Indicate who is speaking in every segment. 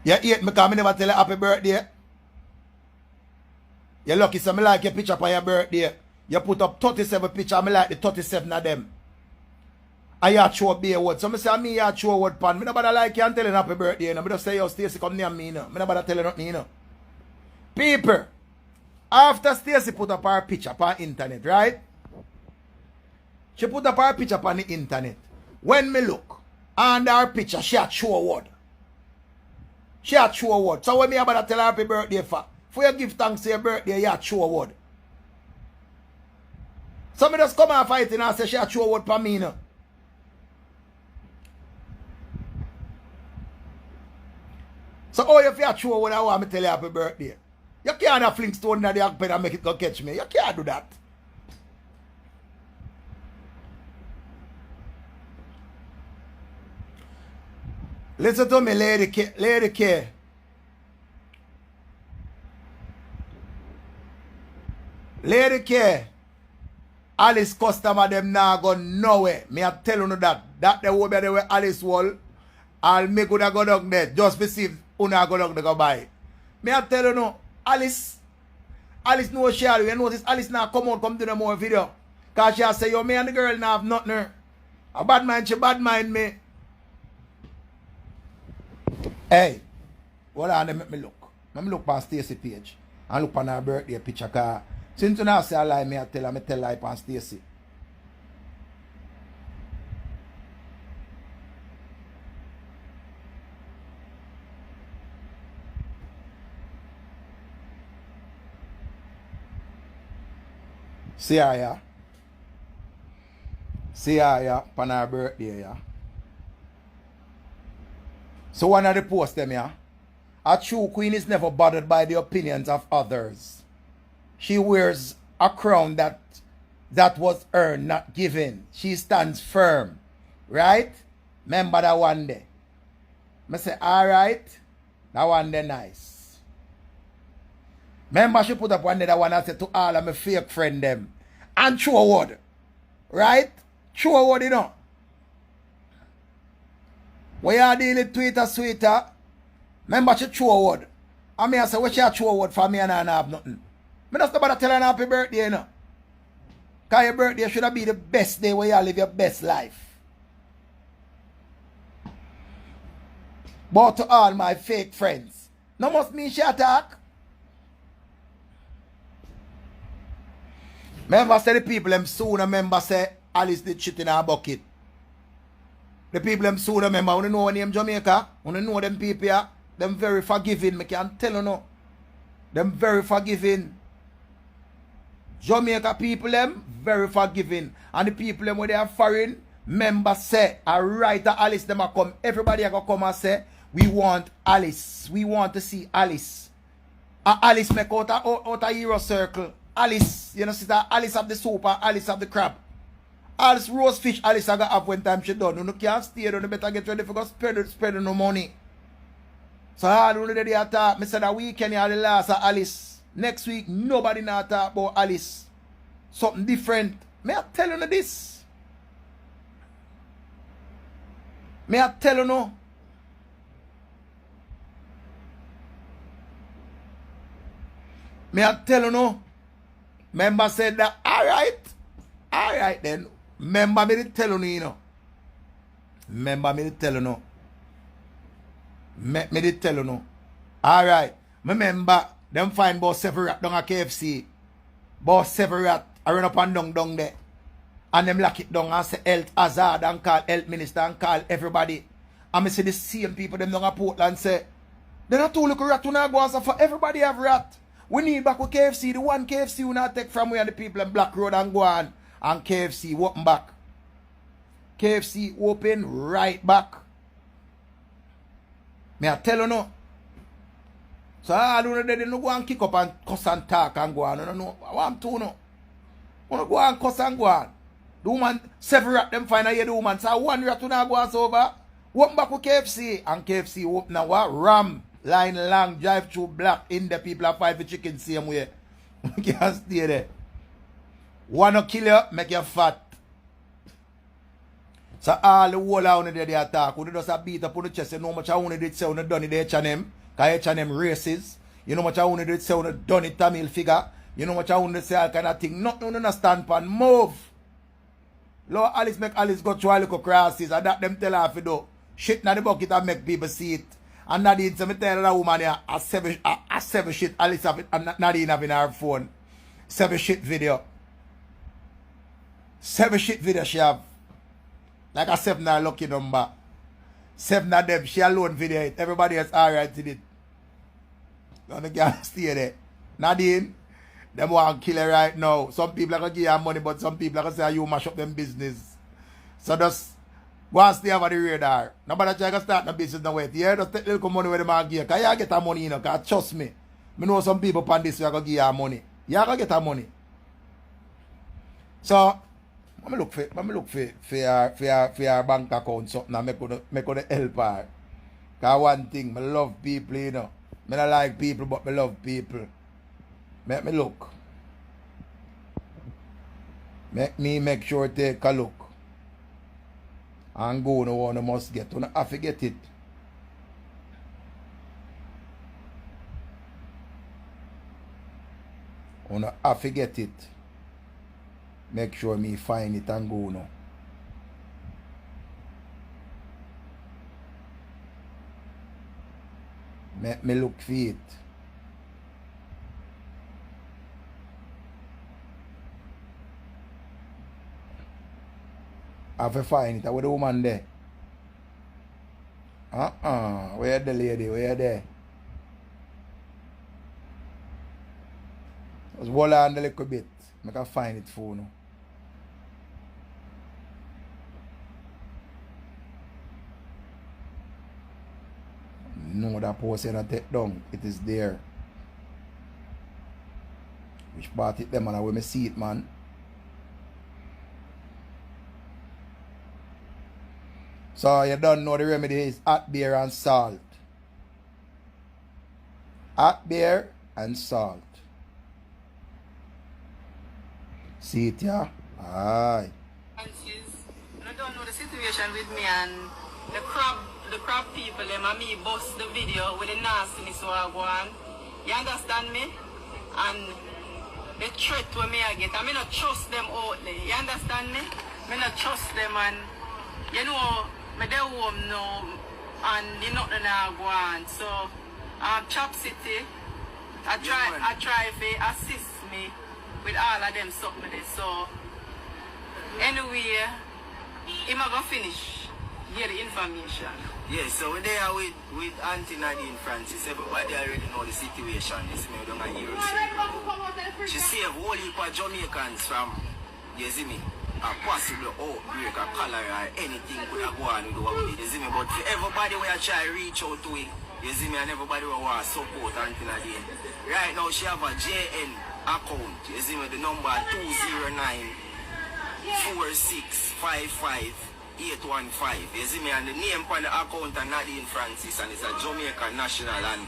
Speaker 1: You hate me because I never tell you happy birthday. You're lucky so I like your picture for your birthday. You put up 37 pictures, I like the 37 of them. And you show up beer word. So I say, me you show word pan. I nobody like you and tell you happy birthday. I just say, yo, Stacey, come near me. I nobody tell you nothing, you know. People, after Stacey put up her picture on the internet, right? She put up her picture on the internet. When me look, and her picture, she had show a word. She had show a word. So when me about to tell her happy birthday for you give thanks to your birthday, you had show a word. So me just come and fight and say she had show a word for me now. So oh, if you show what I want me tell you happy birthday. You can't have fling stone in the pen and make it go catch me. You can't do that. Listen to me, Lady K. Lady K. Lady K. Alice customer them now go nowhere. Me I tell you that. That the way the way Alice wall. I'll make una go down there. Just receive una go down there go buy. Me I tell you no. Alice no share. You notice Alice now come do no more video. Cause she say, yo, me and the girl now have nothing. A bad mind, she bad mind me. Hey, hold on, let me look. Let me look past Stacey page. And look on her birthday picture. Cause since you now say a lie, me tell lie past Stacey. See her, yeah. See her, yeah, on her birthday, yeah. So one of the posts them, yeah. A true queen is never bothered by the opinions of others. She wears a crown that was earned, not given. She stands firm. Right? Remember that one day. I say, alright. That one day nice. Remember she put up one day that one I said to all of my fake friend them. And true a word. Right? True a word, you know. When you are dealing with Twitter, sweeter, remember she true a word. I mean I say, what she a true a word for me and I don't have nothing. I just about to tell her happy birthday, you know. Because your birthday should be the best day where you live your best life. But to all my fake friends, no must mean she attack. Remember say the people them soon remember say Alice did shit in her bucket. The people them soon remember, when you know when name Jamaica, when you know them people here, them very forgiving, me can tell you no. Them very forgiving. Jamaica people them very forgiving. And the people them where they are foreign, members say, a writer Alice them a come. Everybody a go come and say, we want Alice. We want to see Alice. Alice make out a hero circle. Alice, you know, see that Alice have the soup and Alice have the crab. Alice roast fish, Alice I got have when time she done. You can't stay there, you better get ready for go spend no money. So all the day they talk, me said that weekend you are the last of Alice. Next week, nobody not talk about Alice. Something different. May I tell you this? May I tell you no? May I tell you no? Member said that, alright then. Member me did tell you no, you know. Member me did tell you no. Me did tell you no. Alright. Remember, them find about 7 rat down at KFC. About 7 rat, I run up and down there. And them lock it down and say health hazard and call health minister and call everybody. And I see the same people them down at Portland say, they not too little rat to not go answer for everybody have rat. We need back with KFC, the one KFC we not take from where the people in Black Road and go on. And KFC open back. KFC open right back. Me I tell you no. So I don't know they no go and kick up and cuss and talk and go on. No. I want to know. I want to go and cuss and go on. The woman, 7 rat them find a year the woman. So 1 rat to not go on over. Open back with KFC. And KFC open now what? Ram. Line long, drive through black, in the people are fight for chicken same way. You can't stay there. Wanna kill you, make you fat. So all the whole of they attack. We just a beat up on the chest. You know how much I only did say when done it the H&M. Because H&M races. You know how much I only did say when done it Tamil figure. You know how much I only say all kind of thing. Nothing on a stand pan. Move. Lord Alice make Alice go through a little crosses. And that them tell her if you do. Shit na the bucket and make people see it. And Nadine say me tell that woman here a seven shit Alice have it and Nadine have in her phone. 7 shit video. 7 shit video she have. Like a 7 lucky number. 7 of them, she alone video it. Everybody else alright did it. You can't stay there. Nadine, them want to kill her right now. Some people are going to give her money, but some people are going to say you mash up them business. So just go and stay over the radar. Nobody try to start no business no way. Yeah, just take little money where they might give you. Because you get her money, you know. Because trust me. I know some people on this are going to give her money. You are going to get her money. So, I'm look for your bank account something and make it help her. Because one thing, I love people, you know. I don't like people, but I love people. Make me look. Make me make sure take a look. And go no one must get. You have to get it. You have to get it. Make sure me find it and go now. Make me look for it. I have to find it. Where the woman there? Where the lady? Where there? Just hold on a little bit. I can find it for you. No, that post I take down. It is there. Which part it them man? When I see it, man. So you don't know the remedy is hot beer and salt. Hot beer and salt. See it, yeah? Aye.
Speaker 2: I don't know the situation with me and the crab people, them and me bust the video with the nastiness where I go on. You understand me? And the threat where me I get, I mean not trust them outly. You understand me? I not trust them and you know, me dey home now and you nothing I go on. So Chop City, I try to assist me with all of them something there. So anyway, I'm gonna finish get the information.
Speaker 3: Yes, so we're there with Auntie Nadine Francis. Everybody already know the situation. You see me, we don't have heroes. She saved a whole heap of Jamaicans from, you see me, a possible outbreak, a cholera, or anything could have gone with what we did, you see me. But for everybody we are trying to reach out to it, you see me, and everybody we want to support Auntie Nadine. Right now she have a JN account, you see me, the number 209 4655 815. You see me, and the name on the account is Nadine Francis, and it's a Jamaican national, and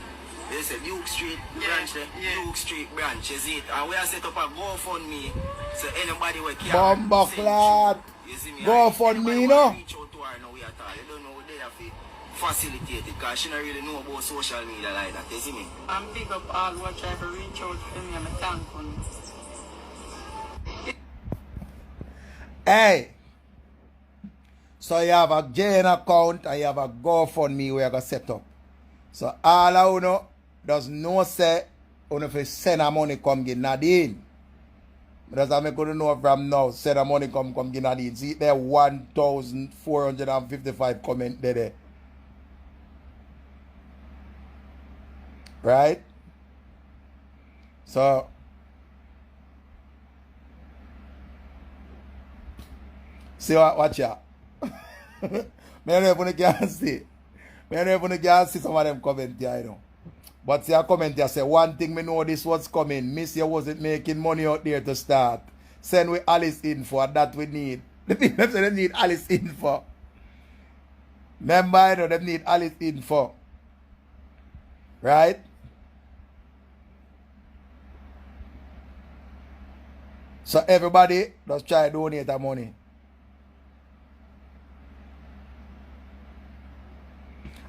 Speaker 3: there's a Duke Street branch, Duke Street branch, is it? And we are set up a GoFundMe, so anybody will care.
Speaker 1: Bomba flat. GoFundMe, no?
Speaker 3: Reach out to her now, we at all. You don't know they have to facilitate it, because she don't really know about social media like that, you see me?
Speaker 2: I'm big up all who try to reach out to me, I'm a thankful.
Speaker 1: Hey. So you have a JN account and you have a GoFundMe where you go set up. So all of you know does no say if you send a money come get Nadine. Because I make you know from now, send a money come get Nadine. See there 1,455 comment there. Right? So see watch out. I don't even see. I don't even see some of them comment here, you know. But see a comment here say, one thing me know this was coming. Miss you wasn't making money out there to start. Send we Alice info, that we need. The people say they need Alice info. Remember, you know, they need Alice info. Right? So everybody just try to donate that money.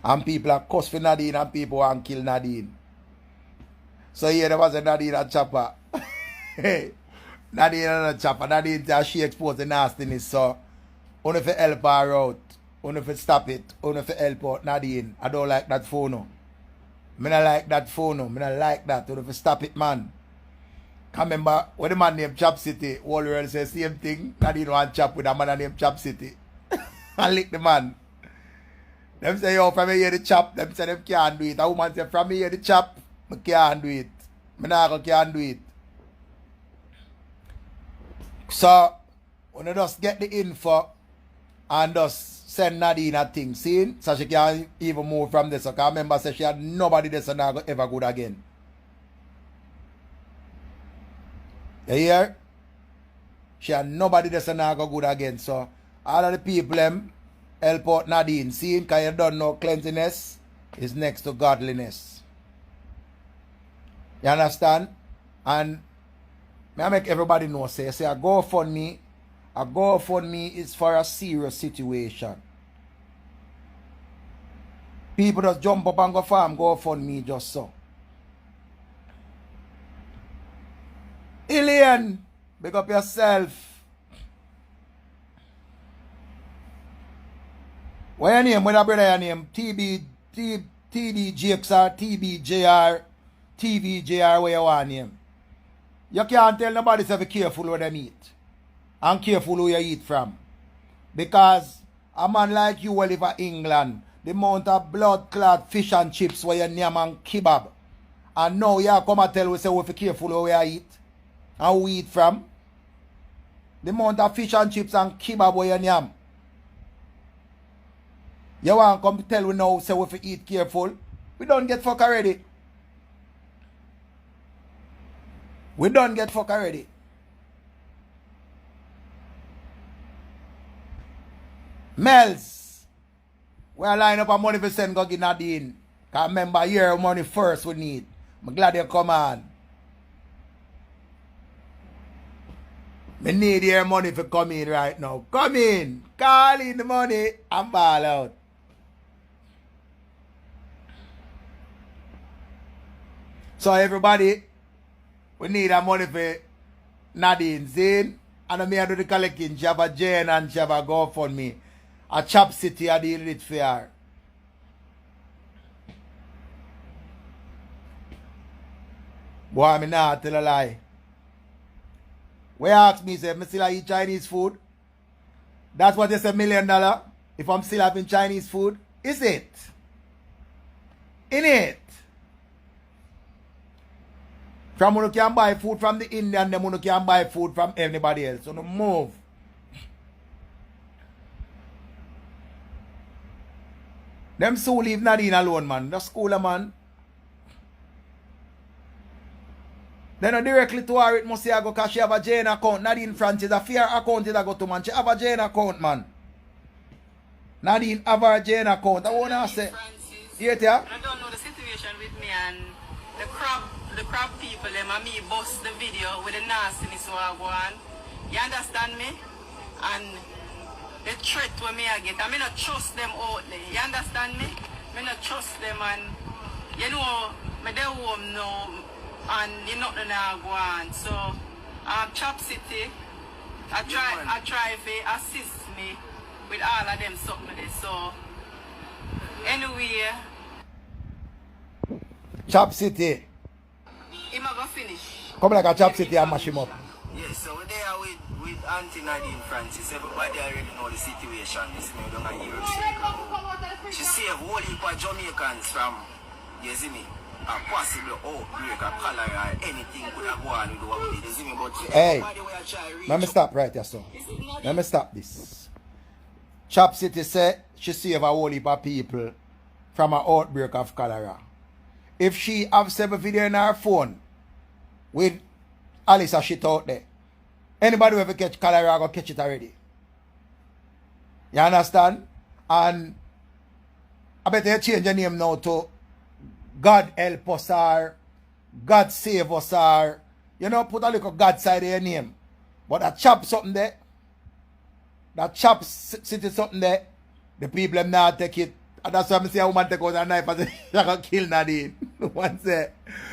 Speaker 1: And people are cuss for Nadine and people want to kill Nadine. So here there was a Nadine and Chopper. Nadine and a Chopper. Nadine she exposed the nastiness. So only for help her out. Only for stop it. Only for help out Nadine. I don't like that phone. No. I don't like that phone. I don't like that. Only for stop it, man. I remember when the man named Chop City, all the world says same thing. Nadine want chop with a man named Chop City. I lick the man. Them say, yo, from here the chop. Them say them can't do it. A woman say, from here the chop, I can't do it. I can't do it. So, when you just get the info and just send Nadine a thing, see? So she can't even move from this. So, I remember say she had nobody this and not ever good again. You hear? She had nobody this and not good again. So, all of the people them help out Nadine. See, because you don't know cleanliness is next to godliness. You understand? And I make everybody know, say a GoFundMe is for a serious situation. People just jump up and go farm GoFundMe just so. Alien, big up yourself. What your name? What a brother your name? TDJX or TBJR, TVJR, where you want name? You can't tell nobody to be careful what they eat. And careful who you eat from. Because a man like you will live in England, the amount of blood clot fish and chips where you name and kebab. And now you come and tell we say we be careful who you eat. And who we eat from. The amount of fish and chips and kebab where you name. You want to come tell we now, say we have to eat careful. We don't get fuck already. We don't get fuck already. Mel's. We are lining up our money for send go get Nadine. Because remember, your money first we need. I'm glad you come on. Me need your money for come in right now. Come in. Call in the money and ball out. So everybody, we need our money for Nadine Zane. And I do the collecting. She have a Jane and she have a GoFundMe. A Chop City I deal with it for her. Boy, I not tell a lie. Where ask me, say, I still eat Chinese food? That's what is $1 million. If I'm still having Chinese food, is it? In it? From when you can buy food from the Indian, them when you can buy food from anybody else. So no move. Them so leave Nadine alone, man. The schooler, man. Then no directly to her, it must say I go because she have a Jane account. Nadine Francis, a fair account is I go to, man. She have a Jane account, man. Nadine have a Jane account. I want to say. Yeah, yeah?
Speaker 2: I don't know the situation with me and the crab people, them and me bust the video with the nastiness who I go on. You understand me? And the threat when me I get, I mean not trust them outly. You understand me? I not trust them and you know, me they home now and you nothing I go on. So Chop City, I try to assist me with all of them something. So anyway,
Speaker 1: Chop City.
Speaker 2: He might go finish.
Speaker 1: Come like a Chop City and mash him up.
Speaker 3: Yes, so we're there with Auntie Nadine Francis. Everybody already know the situation. This me don't hear. She saved whole heap of Jamaicans from, you see me, a possible outbreak of cholera or anything could have gone with what we did. You see me, but
Speaker 1: hey, let me stop right there, so. Let me stop this. Chop City said she saved a whole heap of people from an outbreak of cholera. If she have several video in her phone with Alice or shit out there, anybody who ever catch cholera go catch it already. You understand? And I bet you change your name now to God help us or God save us or, you know, put a little God side of your name. But that Chop something there, that Chop City something there, the people them now take it And that's why I see a woman take out a knife and say, she gonna kill Nadine. One say,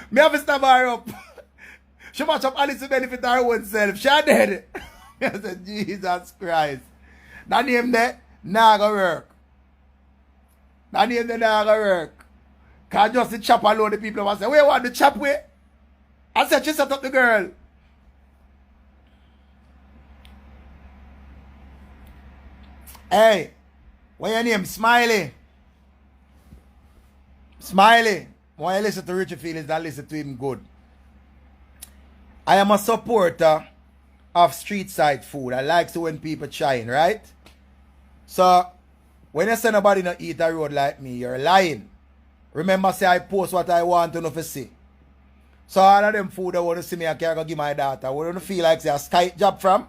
Speaker 1: me have to stab her up. She match up Alice to benefit her own self. She dead. I said, Jesus Christ. That name there, nah gonna work. That name there, nah gonna work. Cause just the chop alone, the people want to say, where you want the chop way? I said, she set up the girl. Hey, what your name? Smiley. Smiley. When you listen to Richie feelings, that listen to him good. I am a supporter of street side food. I like to when people shine, right? So, when you say nobody not eat a road like me, you're lying. Remember, say I post what I want to know to see. So all of them food I want to see me, I can't go give my daughter. What do you feel like say a Skype job from?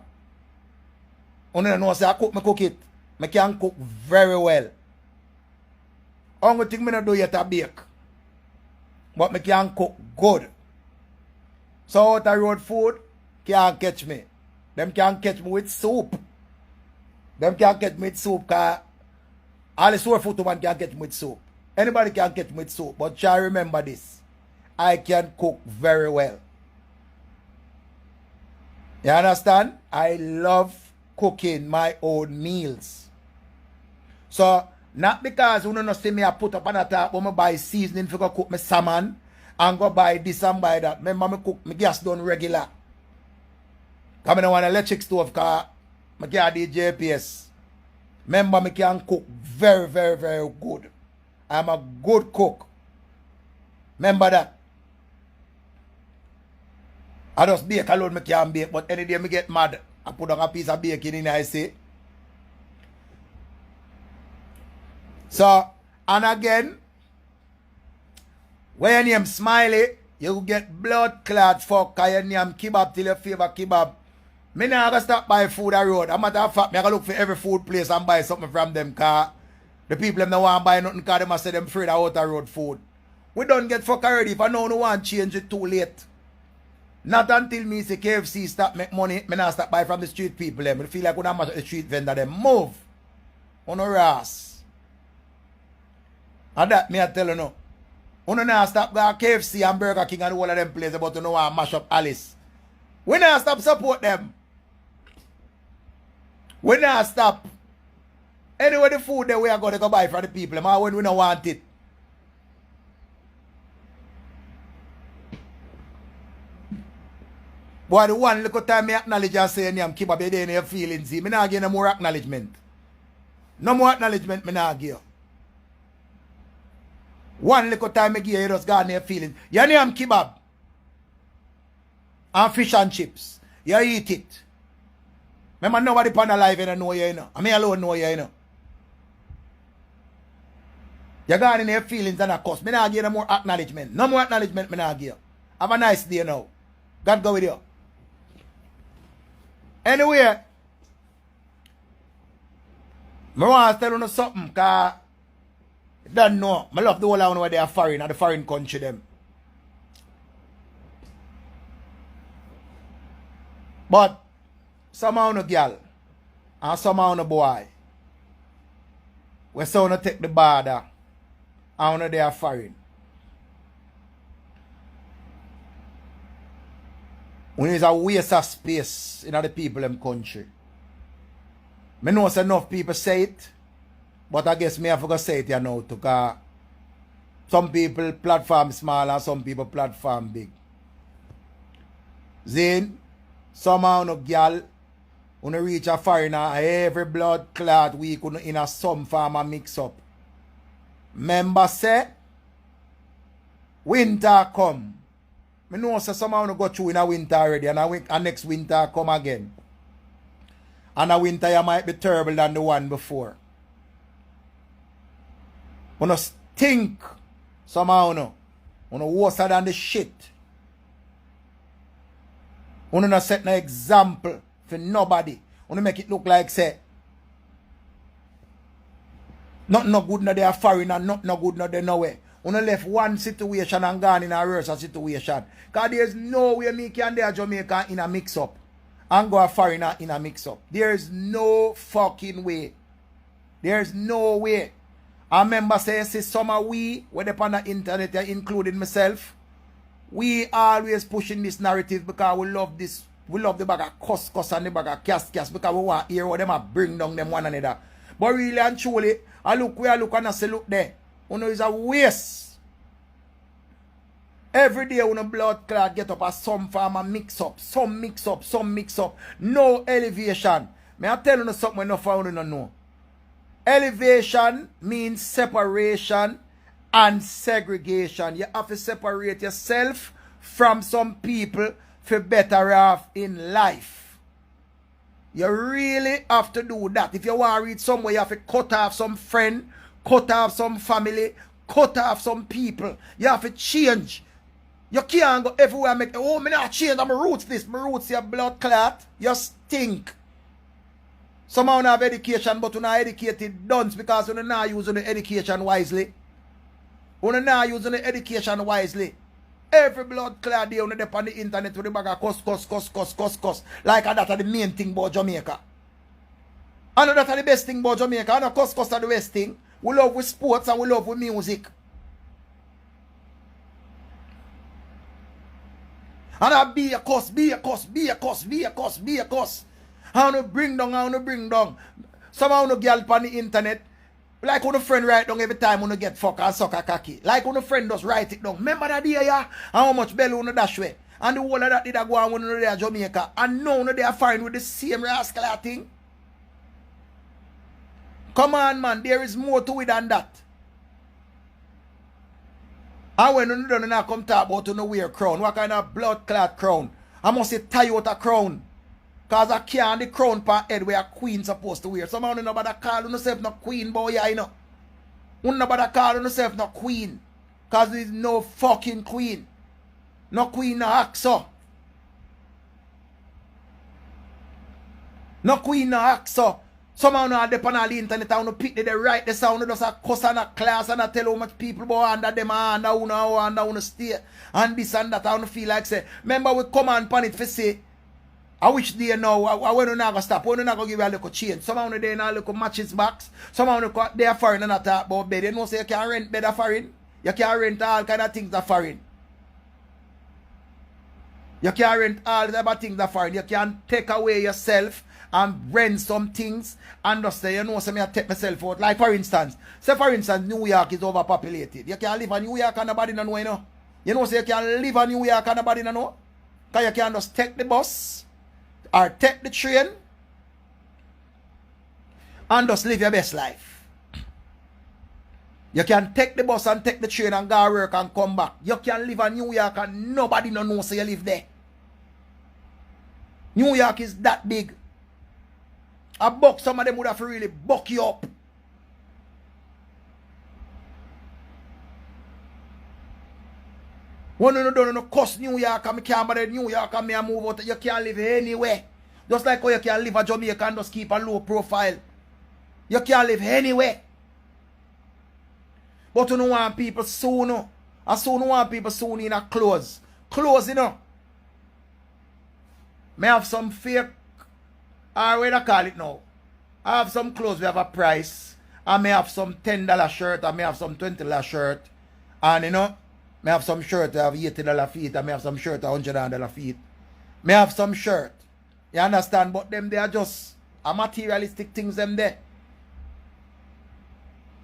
Speaker 1: You don't know say I cook it. I can cook very well. Only thing I don't do yet a bake. But I can cook good. So out the road food can't catch me. Them can catch me with soup. Them can catch me with soup because all the sore food man can catch me with soup. Anybody can catch me with soup. But try remember this. I can cook very well. You understand? I love cooking my own meals. So, not because you don't see me I put up on a top when I buy seasoning for go cook my salmon and go buy this and buy that. Remember me cook my gas done regular. Because I don't want an electric stove because I can't do JPS. Remember me can cook very, very, very good. I'm a good cook. Remember that. I just bake alone, I can't bake, but any day I get mad, I put on a piece of bacon in I say. So, and again, when your name Smiley, you get blood clot fuck, because your name kebab till your favor kebab. Me not gonna stop buy food on road. As a matter of fact, I gotta look for every food place and buy something from them, because the people them don't want to buy nothing because they must say them afraid of out of road food. We don't get fuck already. If I know no one change it too late. Not until me say KFC stop make money, me not stop buy from the street people them. I feel like when I'm at the street vendor them move on a ras. And that me I tell you no. You not stop go KFC and Burger King and all of them places, but you know want mash up Alice. We not stop support them. We not stop. Anyway, the food that we are going to go buy from the people, man, when we don't want it. Boy, the one little time I acknowledge and say, I'm keep up in your feelings. I not give no more acknowledgement. No more acknowledgement, I not give. One little time I give you just got in your feelings. Your name kebab. And fish and chips. You eat it. Remember, nobody upon the live and know you, you know. I mean alone know you, you know. You got in your feelings and a cuss. I not give no more acknowledgement. No more acknowledgement, I not give. Have a nice day now. God go with you. Anyway, I want to tell you something, because you don't know. I love the whole of where they are foreign, and the foreign country them. But somehow no girl and somehow no boy, we so no take the border and they are foreign. When it's a waste of space in the people in the country. I know enough people say it, but I guess me have to say it here now because some people platform small and some people platform big. Then, somehow no girl, when you reach a foreigner, every blood clot week in a some form of mix up. Remember say, winter come. I know somehow go through in a winter already and next winter come again. And a winter you might be terrible than the one before. When you stink somehow no. When you worse than the shit. When you not set an example for nobody. When you make it look like say nothing no good no they are foreign and nothing no good no they nowhere. When you left one situation and gone in a worse situation. Because there's no way me can do a Jamaica in a mix-up. And go a foreigner in a mix-up. There's no fucking way. There's no way. I remember say, see some of we, where they on the internet, including myself, we always pushing this narrative because we love this. We love the bag of cuss and the bag of cast because we want to hear what them a bring down them one another. But really and truly, I look and I say, look there. You know, it's a waste. Every day when a blood clot get up as some farm and mix up. Some mix up. No elevation. May I tell you something when no found you know. Elevation means separation and segregation. You have to separate yourself from some people for better off in life. You really have to do that. If you want to reach somewhere, you have to cut off some friend, cut off some family, cut off some people. You have to change. You can't go everywhere and make, oh, me not change, I'm roots this. My roots your blood clot. You stink. Some of you have education, but you not educated dunce because you not using the education wisely. You not using the education wisely. Every blood clot they on the internet with the bag of cuss. Like that's the main thing about Jamaica. I know that's the best thing about Jamaica. I know cuss is the best thing. We love with sports and we love with music. And I be a cuss. I want to bring down. Some of you girl on the internet, like when a friend write down every time when you get fuck and suck a cocky. Like when a friend just write it down. Remember that day, yeah? And how much belly on the dash way. And the whole of that did go on when you there Jamaica. And now they are fine with the same rascal thing. Come on, man. There is more to it than that. And when you don't come talk about you know wear crown, what kind of blood clot crown? I must say Toyota crown. Cause I can't the crown per head where a queen supposed to wear. Some of you know about call yourself no queen boy, yeah, you know. You know about call yourself no queen. Cause there is no fucking queen. No queen no axo. No queen no axo. Some of you are depend on the internet and you pick the right the sound just a cuss and a class and a tell how much people go under them and under una stay and this and that and feel like say. Remember we come on pan it for say I wish they know I when you not gonna stop, when you not gonna give you a little change. Some of you they not little matches box, some of you they are foreign and not talk about bed. You know say you can rent bed a foreign, you can rent all kind of things a foreign. You can rent all type of things a foreign. You can take away yourself and rent some things and just say, you know, so I take myself out. Like for instance, New York is overpopulated. You can't live in New York and nobody know, you know. You know, so you can live in New York and nobody know. Because you can just take the bus or take the train and just live your best life. You can take the bus and take the train and go work and come back. You can live in New York and nobody know so you live there. New York is that big. A buck, some of them would have to really buck you up. When you don't cost New York and I can't bother New York and I move out, you can't live anywhere. Just like how you can live in Jamaica and just keep a low profile. You can't live anywhere. But you don't want people soon. I soon want people soon in a clothes. Clothes, you know. May have some fake, or what I call it now. I have some clothes we have a price. I may have some $10 shirt. I may have some $20 shirt. And you know, may have some shirt that have $80 feet. I may have some shirt that $100 feet. May have some shirt. You understand? But them they are just a materialistic things them there.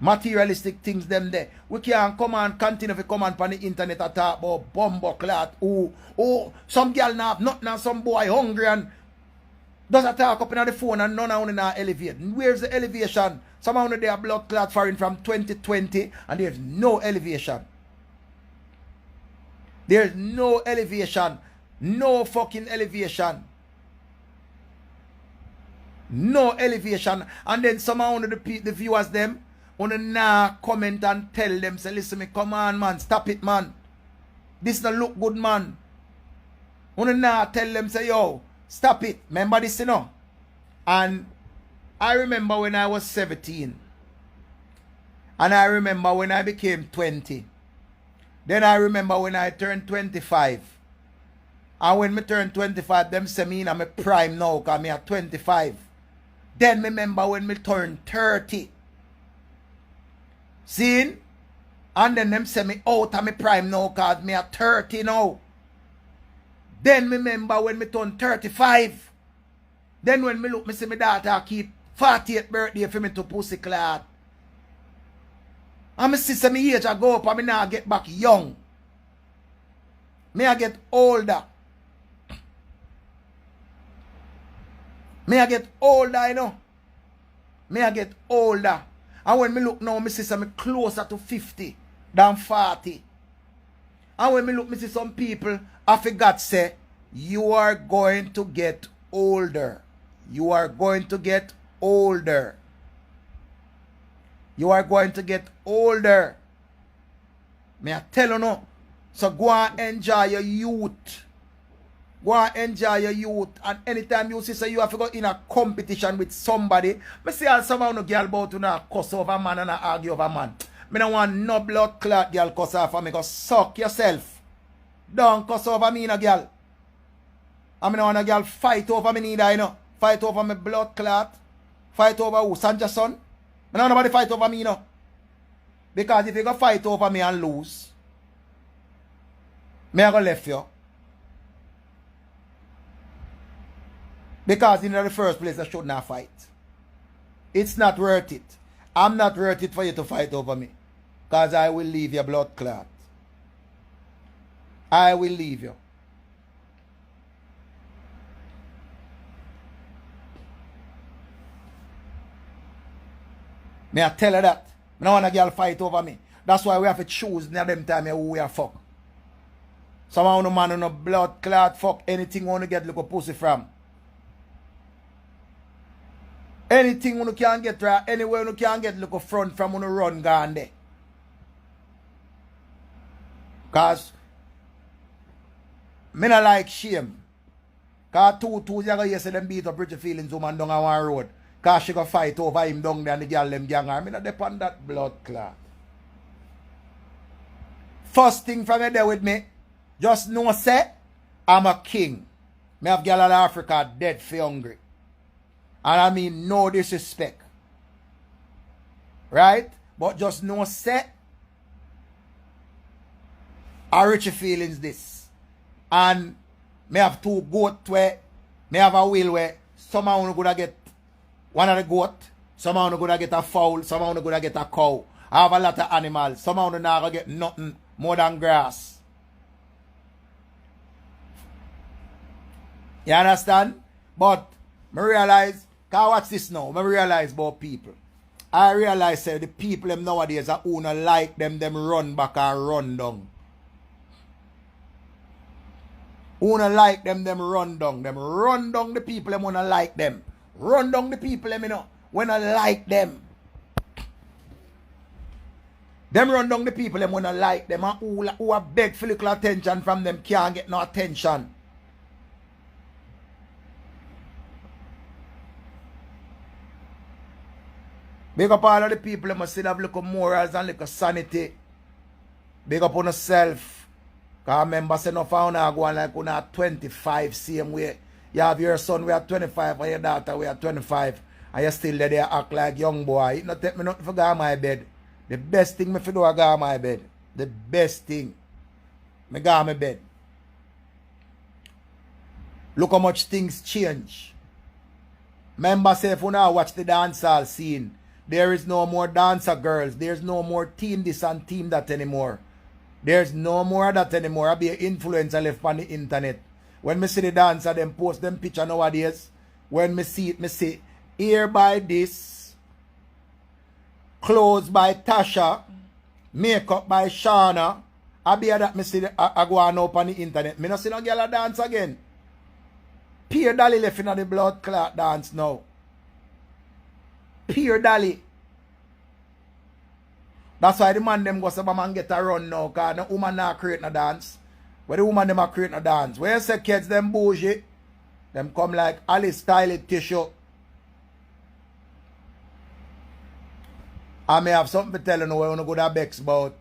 Speaker 1: Materialistic things them there. We can't come and continue to come on the internet and talk about bumbo clot. Oh, some girl now have nothing and some boy hungry and does a talk up in the phone and none of them are elevate. Where's the elevation? Some of them they are blood clot foreign from 2020 and there's no elevation. There's no elevation. No fucking elevation. No elevation. And then some of the viewers them wanna now comment and tell them, say, listen me, come on man, stop it man. This don't look good man. Wanna now tell them, say, yo, stop it. Remember this, you know? And I remember when I was 17. And I remember when I became 20. Then I remember when I turned 25. And when me turned 25, them say me in my prime now, because me at 25. Then me remember when me turned 30. See? And then them say me out of my prime now cause me at 30 now. Then me remember when me turn 35. Then when me look, me see my daughter keep 40th birthday for me to pussy clot. And me see me age I go up and me now get back young. Me I get older. Me I get older, you know. Me I get older. And when me look now, me see me closer to 50 than 40. And when me look, me see some people, I forgot say, you are going to get older. You are going to get older. You are going to get older. Me I tell you no. So go and enjoy your youth. Go and enjoy your youth. And anytime you see so you have to go in a competition with somebody. Me see how someone no girl about to not cuss over man and not argue over man. Me don't want no blood clot girl cuss over me. Go suck yourself. Don't cuss over me no girl. I mean, I want a girl fight over me neither, you know. Fight over me blood clot. Fight over who? Sanja's son? I don't nobody fight over me, you know. Because if you go fight over me and lose, me I go left you. Because in the first place, I should not fight. It's not worth it. I'm not worth it for you to fight over me. Because I will leave your blood clot. I will leave you. Me I tell her that. I don't want a girl fight over me. That's why we have to choose near them time who we are fuck. Some of no man no blood clot fuck anything want to get look a pussy from. Anything you can get right, anywhere you can get look a front from you run gone there. Cause me not like shame. Cause two you go say them beat up Richie feelings woman down on one road. Cause she go fight over him down there and the girl them gang her. Me not depend that blood clot. First thing from you there with me, just know say I'm a king. Me have girl in Africa dead for hungry. And I mean no disrespect. Right? But just know say I Richie feelings this. And me have two goat where me have a wheel where somehow gonna get one of the goat, somehow gonna get a fowl, somehow gonna get a cow. I have a lot of animals. Somehow not gonna get nothing more than grass. You understand? But I realize, can I watch this now? I realize about people. I realize the people them nowadays are who not like them run back and run down. Who not like them run down. Them run down the people them who not like them. Run down the people them, you know, when I like them. Them run down the people them when I like them and who have beg for little attention from them can't get no attention. Big up all of the people that must still have little morals and little sanity. Big up on yourself. Because remember, say no found out going like when are 25 same way. You have your son, we are 25, and your daughter, we are 25. And you still there act like young boy. It not take me nothing for go on my bed. The best thing me for do I go on my bed. The best thing. Me go on my bed. Look how much things change. Remember, say if you now watch the dancehall scene, there is no more dancer girls. There's no more team this and team that anymore. There's no more of that anymore. I be an influencer left on the internet. When me see the dancer, them post them picture nowadays. When me see it, me say, ear by this, clothes by Tasha, makeup by Shauna. I be that me see I go on up on the internet. Me not see no girl dance again. Pierre Dolly left in the blood clot dance now. Pierre Dolly. That's why the man them go say man get a run now. Because the woman not create no dance. Where the woman them a create no dance. Where you say kids them bougie. Them come like Alice style tissue. I may have something to tell you now where you go to Bex about.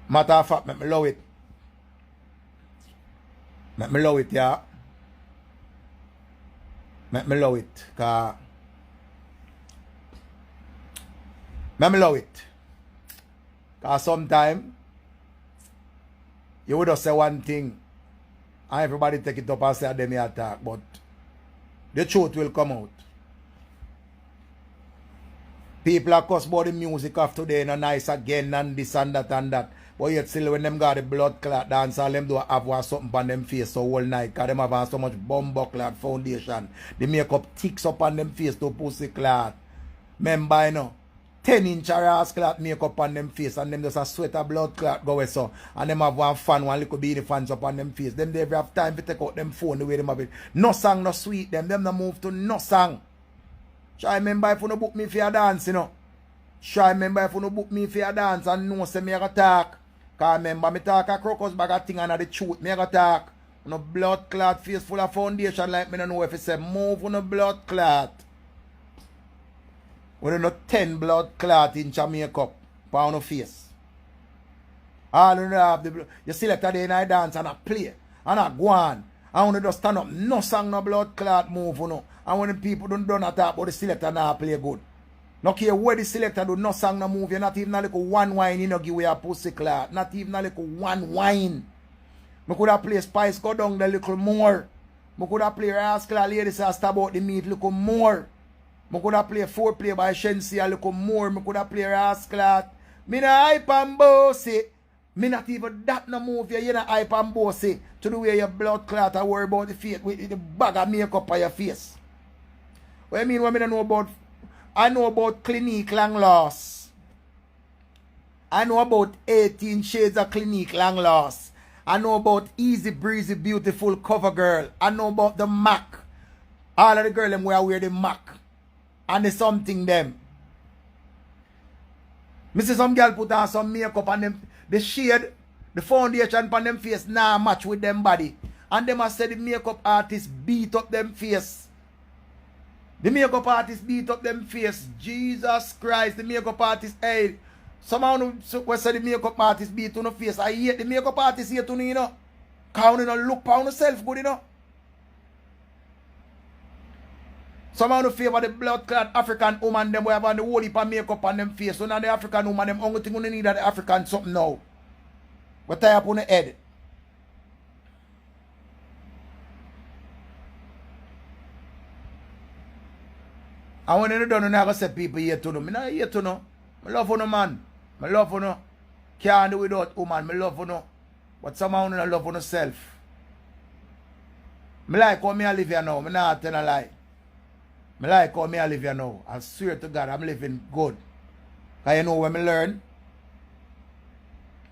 Speaker 1: Matter of fact, make me love it. Make me love it, yeah. Make me love it. Cause Me love it. Because sometimes you would just say one thing and everybody take it up and say them attack, but the truth will come out. People are cuss about the music of today and nice again and this and that and that. But yet still when them got the blood clot dance, all them do have one something on them face so all night. Because them have so much bumbo clot foundation. The makeup ticks up on them face to pussy clot. Remember, you know, 10-inch ass clot makeup on them face and them just a sweat a blood clot go away so. And them have one fan, one little beanie fans up on them face. Them they have time to take out them phone the way them have it. No song, no sweet them. Them no move to no song. Try remember if you no book me for your dance, you know. Try remember if you no book me for your dance and know say me a talk. Cause remember me talk a crocus bag of thing and the truth me a talk. No blood clot face full of foundation like me don't know if it say move on no blood clot. We no 10 blood clot in your makeup on your face. All you have the blood. You select a day in a dance and a play and a go on. And when you just stand up, no song, no blood clot move, you know. And when the people don't talk about the selector now play good. No care where the selector do, no song, no move. You're not even a little one wine, you know, give away a pussy clot. Not even a little one wine. I could have played Spice Go Down the little more. I could have played Rascal Ladies and Stab Out the Meat little more. I could have played Foreplay by Shensi a little more. I could have played Rascal. Me na hype and bossy. Me not even that no move. You're not hype and bossy to the way your blood clot and worry about the face with the bag of makeup on your face. What I mean what I don't know about? I know about Clinique Long Loss. I know about 18 Shades of Clinique Long Loss. I know about Easy Breezy Beautiful Cover Girl. I know about the MAC. All of the girls them wear the MAC. And the something them. Me see some girl put on some makeup on them. The shade, the foundation on them face nah match with them body. And them have said the makeup artist beat up them face. The makeup artist beat up them face. Jesus Christ, the makeup artist, hey. Someone who said the makeup artist beat on the face. I hate the makeup artist here to you know. Cause you know look on yourself good, you know. Someone who favor the blood clad African woman them who have on the whole heap of makeup on them face. So now the African woman them only thing you need that the African something now. What tie up on the head. And when you done, you never say people here to know. I not here to know. I love you, man. I love you. Can't do without woman. I love you. But somehow you love yourself. I like how I live here now. I not tell a lie. I like how I live here now. I swear to God, I'm living good. Because you know when I learn?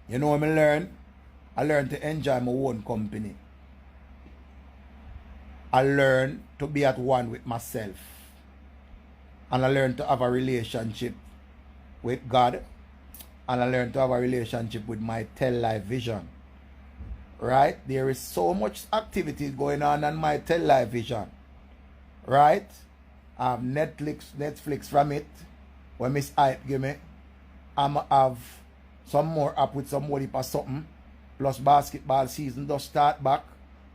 Speaker 1: You know when I learn? I learn to enjoy my own company. I learn to be at one with myself. And I learn to have a relationship with God. And I learn to have a relationship with my Tell Life vision. Right? There is so much activity going on my Tell Life vision. Right? I have Netflix from it. When Miss Hype give me. I'm have some more up with some more or something. Plus basketball season just start back.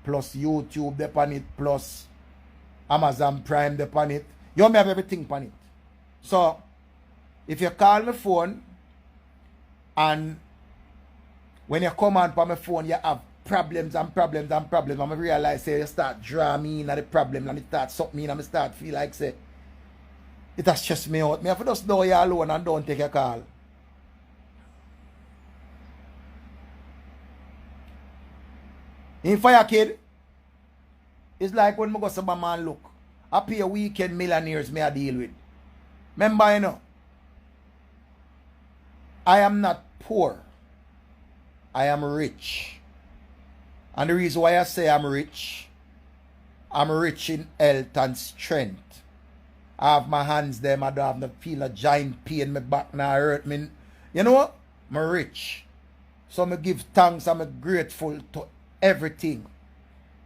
Speaker 1: Plus YouTube depon it. Plus Amazon Prime depon it. You may have everything on it. So, if you call my phone and when you come on my phone, you have problems and problems and problems. And I realize say you start drawing me in the problem and it start suck me and I start feel like say it has stressed me out. I have to just know you alone and don't take a call. In Fire Kid, it's like when I go to my man look. I pay weekend millionaires me I deal with. Remember, you know, I am not poor. I am rich. And the reason why I say I'm rich in health and strength. I have my hands there, I don't have no feel a giant pain in my back now hurt me. You know what? I'm rich. So I give thanks, I'm grateful to everything.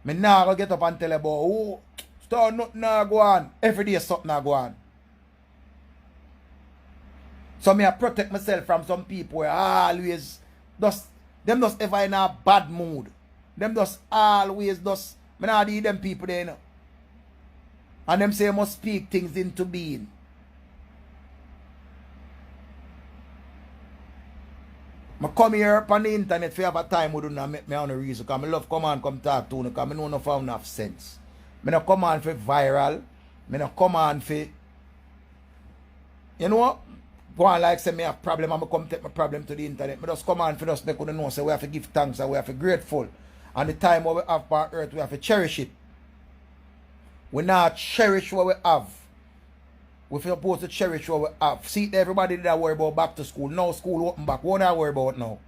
Speaker 1: Me now go get up and tell about oh start nothing now go on. Every day something now go on. So me I protect myself from some people where always them just ever in a bad mood. Them just always just me not need them people there, you know. And them say you must speak things into being. I come here on the internet if you have a time with you and make me on a reason. Because I love come on come talk to you because I know no found enough sense. I don't come on for viral. I don't come on for, you know what? Go on like say me have problem and I come take my problem to the internet. I just come on for us make you know so we have to give thanks and we have to be grateful. And the time what we have on earth we have to cherish it. We not cherish what we have. We're supposed to cherish what we have. See, everybody that worry about back to school. Now school open back. What I worry about now?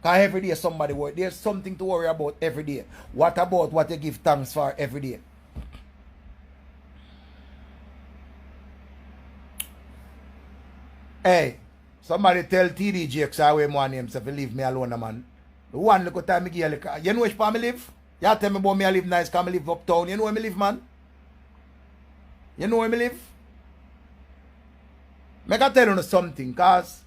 Speaker 1: Because every day somebody worry. There's something to worry about every day. What about what you give thanks for every day? Hey, somebody tell TDJ because I wear my name so if you leave me alone, man. The one little time I give you, you know which part I live? You tell me about me I live nice because I live uptown. You know where I live, man? You know where I live? I can tell you something, because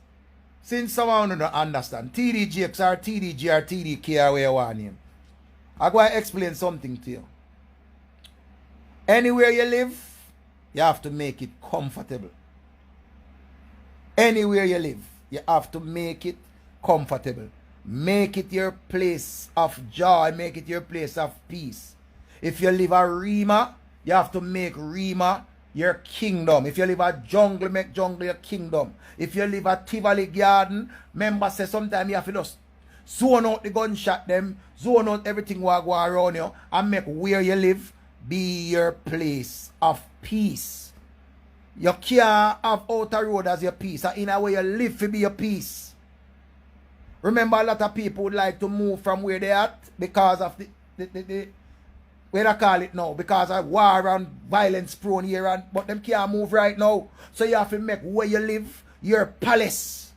Speaker 1: since someone don't understand, TDJX or TDG or TDK or where you want him, I'm going to explain something to you. Anywhere you live, you have to make it comfortable. Anywhere you live, you have to make it comfortable. Make it your place of joy. Make it your place of peace. If you live a Rima, you have to make Rima your kingdom. If you live a jungle, make jungle your kingdom. If you live a Tivoli garden, remember say sometimes you have to just zone out the gunshot them, zone out everything what go around you, and make where you live be your place of peace. You can't have outer road as your peace, and in a way you live to be your peace. Remember a lot of people would like to move from where they at because of the where I call it now, because of war and violence prone here, but them can't move right now. So you have to make where you live your palace.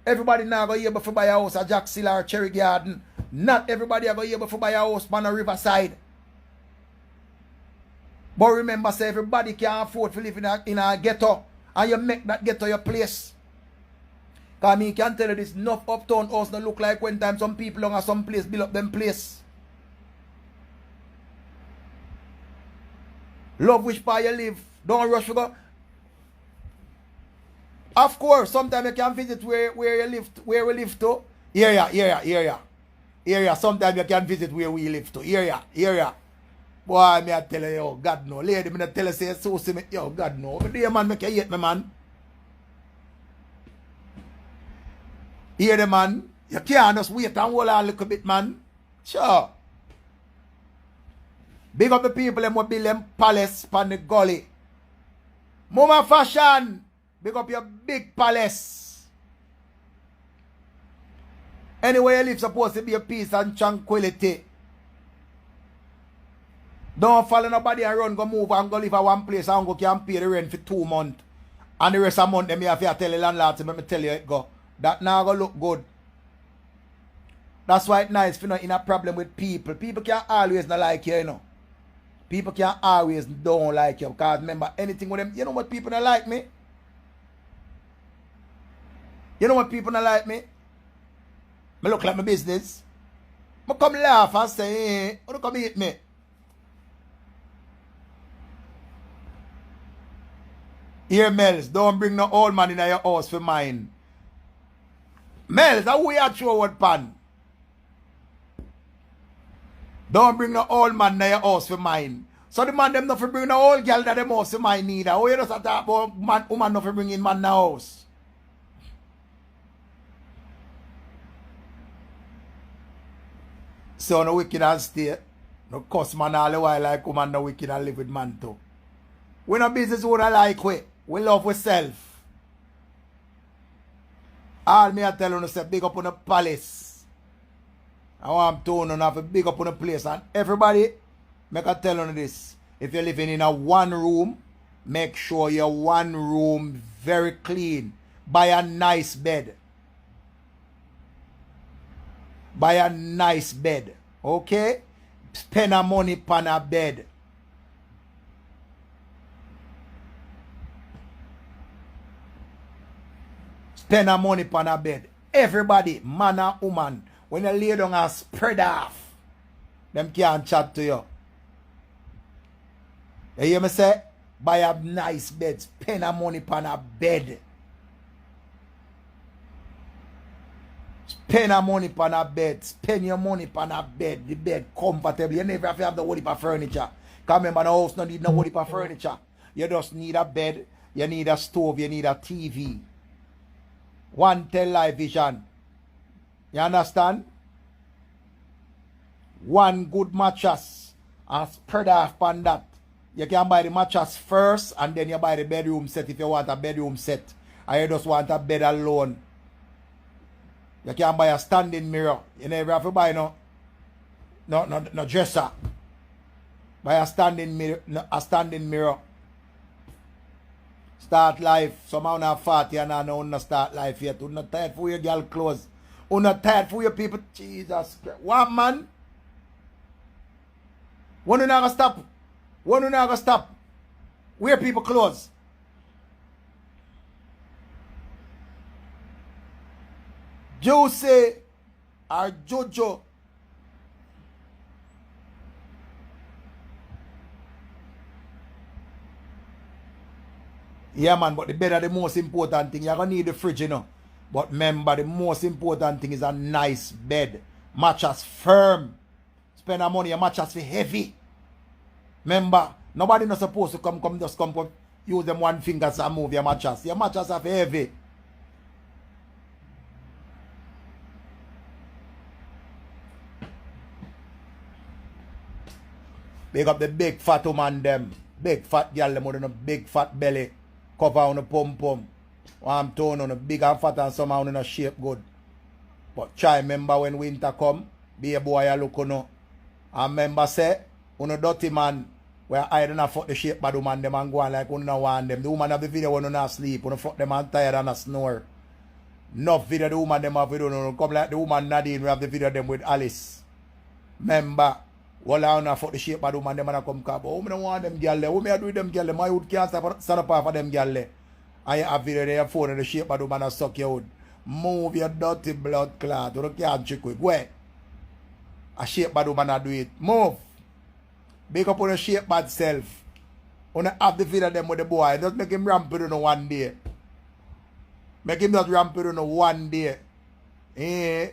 Speaker 1: Everybody now go here before buy a house at Jackson or Cherry Garden. Not everybody go here before buy a house on a riverside. But remember, say everybody can afford to live in a ghetto, and you make that ghetto your place. Because I mean, can tell you this, enough uptown house don't look like when time some people on some place build up them place. Love which part you live. Don't rush to go. Of course, sometimes you can visit where you live, where we live to. Area. Sometimes you can visit where we live to. Area. Boy, me I tell you, yo, God no. Lady, me I tell you, say, so see me, yo, God no. But the man make you hate me, man. Hear the man. You can't just wait and hold on a little bit, man. Sure. Big up the people them will build them palace pan the gully. Mama Fashion, big up your big palace. Anywhere you live supposed to be a peace and tranquility. Don't follow nobody and run, go move and go live at one place and go can pay the rent for 2 months. And the rest of the month, them you have to tell the landlord to me tell you it go. That now go look good. That's why it's nice if you're not in a problem with people. People can't always not like you, you know. People can't always don't like you. Because remember, anything with them, you know what people don't like me? You know what people don't like me? I look like my business. I come laugh and say, hey, you don't come eat me. Here, Mels, don't bring no old man in your house for mine. Mels, how we are throw what pan? Don't bring no old man in your house for mine. So the man them not for bring no old girl that them house for mine neither. Oh, you just talk about man, woman not for bring in man in the house. So no wicked and stay. No cuss man all the while like woman no wicked and live with man too. We no business would I like we love we self. All me I tell you say big up on the palace. I want to have a big up on the place, and everybody make I tell you this. If you're living in a one room, make sure your one room very clean. Buy a nice bed. Buy a nice bed. Okay? Spend a money on a bed. Spend a money on a bed. Everybody, man and woman, when you lay down and spread off, them can't chat to you. You hear me say? Buy a nice bed. Spend a money on a bed. Spend your money on a bed. Spend your money on a bed. The bed comfortable. You never have to have the whole heap of furniture. Because remember, the house don't need no whole heap of furniture. You just need a bed. You need a stove. You need a TV. One television. You understand? One good mattress. And spread off on that. You can buy the mattress first and then you buy the bedroom set if you want a bedroom set. And you just want a bed alone. You can buy a standing mirror. You never have to buy no dresser. Buy a standing mirror. Start life. Somehow not 40 and I don't start life yet. You're not tired for your girl clothes. You're not tired for your people. Jesus Christ. What man? When you not gonna stop? When you not gonna stop? Wear people clothes. Jose or Jojo. Yeah man, but the bed are the most important thing. You're gonna need the fridge, you know. But remember, the most important thing is a nice bed. Mattress firm. Spend our money, your mattress be heavy. Remember, nobody not supposed to come use them one finger and move your mattress. Your mattress are heavy. Big up the big fat woman them. Big fat girl them with a big fat belly. Cover on the pum pum. One tone on a big and fat and somehow in a shape good. But try remember when winter come, be a boy a look on. And remember say, on a dirty man, where I don't fuck the shape bad woman them and go on like no want them. The woman have the video when not sleep, when fuck them and tired and a snore. Enough video the woman them have video, come like the woman Nadine, we have the video them with Alice. Remember, well I don't fuck the shape bad woman them and come cap. Oh, I don't want them girl there. What me I do with them girl there? My wood can't stand up for them girl there. And you have video there, your phone and the shape bad woman and suck your wood. Move your dirty blood clot. You can't trick quick. Where? A shape bad woman a do it. Move. Big up on the shape bad self. Wanna have the video them with the boy. Just make him ramp it on one day. Make him just ramp it on one day. Eh?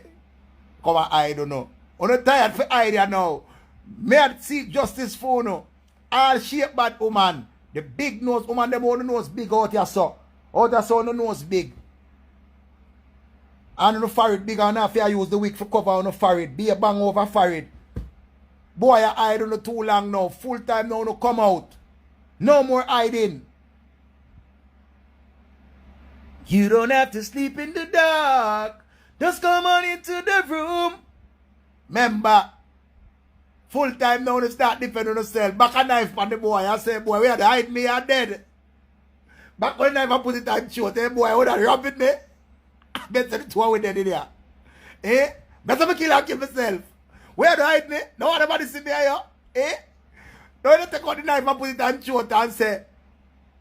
Speaker 1: Come on, I don't know. On the tired for idea now. May I seek justice for no. All shape bad woman. The big nose woman them on the nose big out here so. Out here so on the nose big. And the forehead big enough I use the wig for cover on the forehead. Be a bang over forehead. Boy, I hide on the too long now. Full time now, no come out. No more hiding. You don't have to sleep in the dark. Just come on into the room. Remember, full time now to start defending on yourself. Back a knife on the boy. I say, boy, where the hide me are dead. Back when I put it on short, eh, boy, would have robbed me. Better the two with dead in here. Eh? Better me kill and kill myself. Where do I hide me? No one about to see me here. Eh? Don't take out the knife and put it on short and say,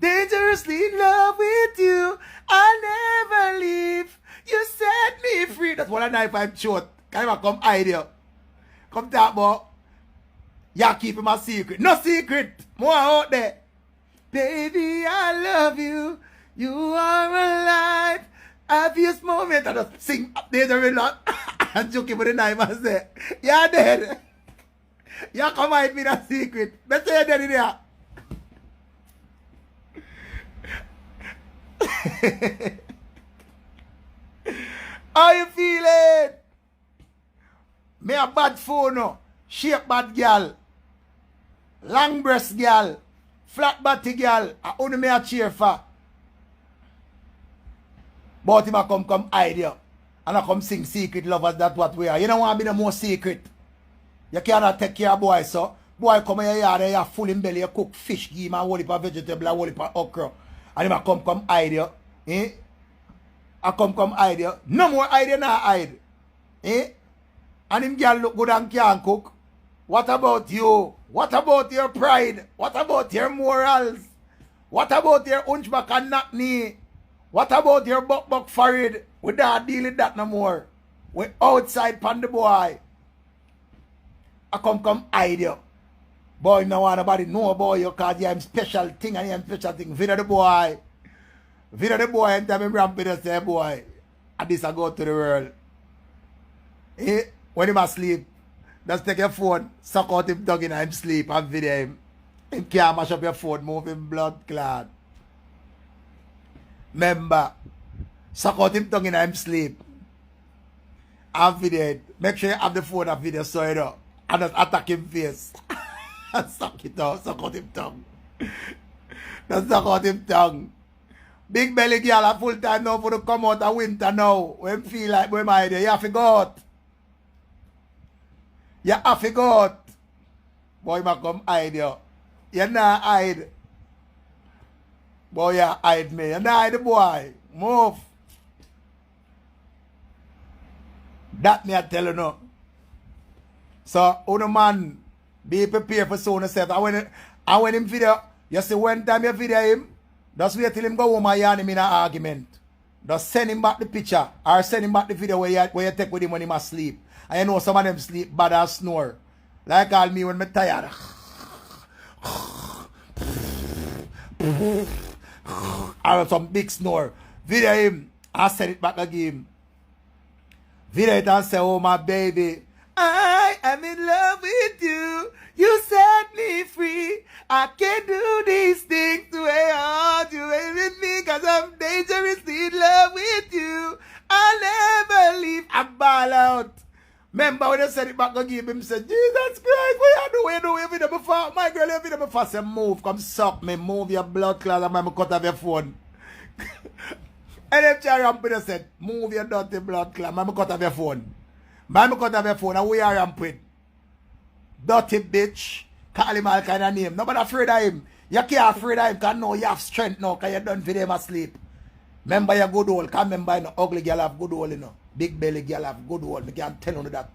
Speaker 1: dangerously in love with you. I'll never leave. You set me free. That's what a knife and short. Can you come hide here? Come talk about. You keep him a secret. No secret. More out there. Baby, I love you. You are alive. Obvious moment. I just sing up there the lot. And joke with the knife and say, you're dead. You come hide me that secret. Better you're dead in there. How you feeling? Me a bad phone no. Shape bad girl. Long breast girl. Flat body girl. I only me a cheer for. But him a come hide you. And I come sing secret lovers, that's what we are. You don't want to be the most secret. You cannot take care of boy, so. Boy come in your yard, you full in belly, you cook fish, give him a whole heap of vegetable, a whole heap of okra. And him a come hide you. Eh? I come hide you. No more hide you, not hide. Eh? And him girl look good and can cook. What about you? What about your pride? What about your morals? What about your hunchback and knock knee? What about your buck forehead? We don't deal with that no more. We outside pan the boy. I come hide you. Boy, no one nobody know about you because you have special thing and you have special thing. Video the boy. Video the boy and tell me ramp with us say boy. And this I go to the world. When him asleep, just take your phone, suck out him tongue in him sleep and video him. Him can't mash up your phone, move him blood clot. Remember, suck out him tongue in him sleep. And video it. Make sure you have the phone and video so you know. And just attack him face. And suck it out, suck out him tongue. Just suck out him tongue. Big belly girl a full time now for to come out of winter now. When feel like when my idea, you have to go out. You have to go out. Boy, ma come hide you. You not hide. Boy, you hide me. You not hide, boy. Move. That me I tell you no. So, uno man, be prepared for soon yourself. I when him video, you see one time you video him, just wait till him go home and yarn him in an argument. Just send him back the picture or send him back the video where you take with him when he must sleep. And you know some of them sleep bad and snore. Like all me when me tired. Or some big snore. Video him and send it back again. Video it and say, oh my baby, I am in love with you. You set me free. I can't do these things the way I want you with me because I'm dangerously in love with you. I'll never leave. I ball out. Remember when I said it back again, him said, Jesus Christ, what you do? You video before? My girl, you video before? Say, move, come suck me, move your blood clot and I'm cut off your phone. And them try ramp with us said, move your dirty blood clot, I'm cut off your phone. I'm cut off your phone and we are ramp with. Dirty bitch. Call him all kind of name. Nobody afraid of him. You can't afraid of him because now you have strength now because you done for them asleep. Remember your good old. Can't remember no ugly girl have good old, you know. Big belly girl have good old. I can't tell you that.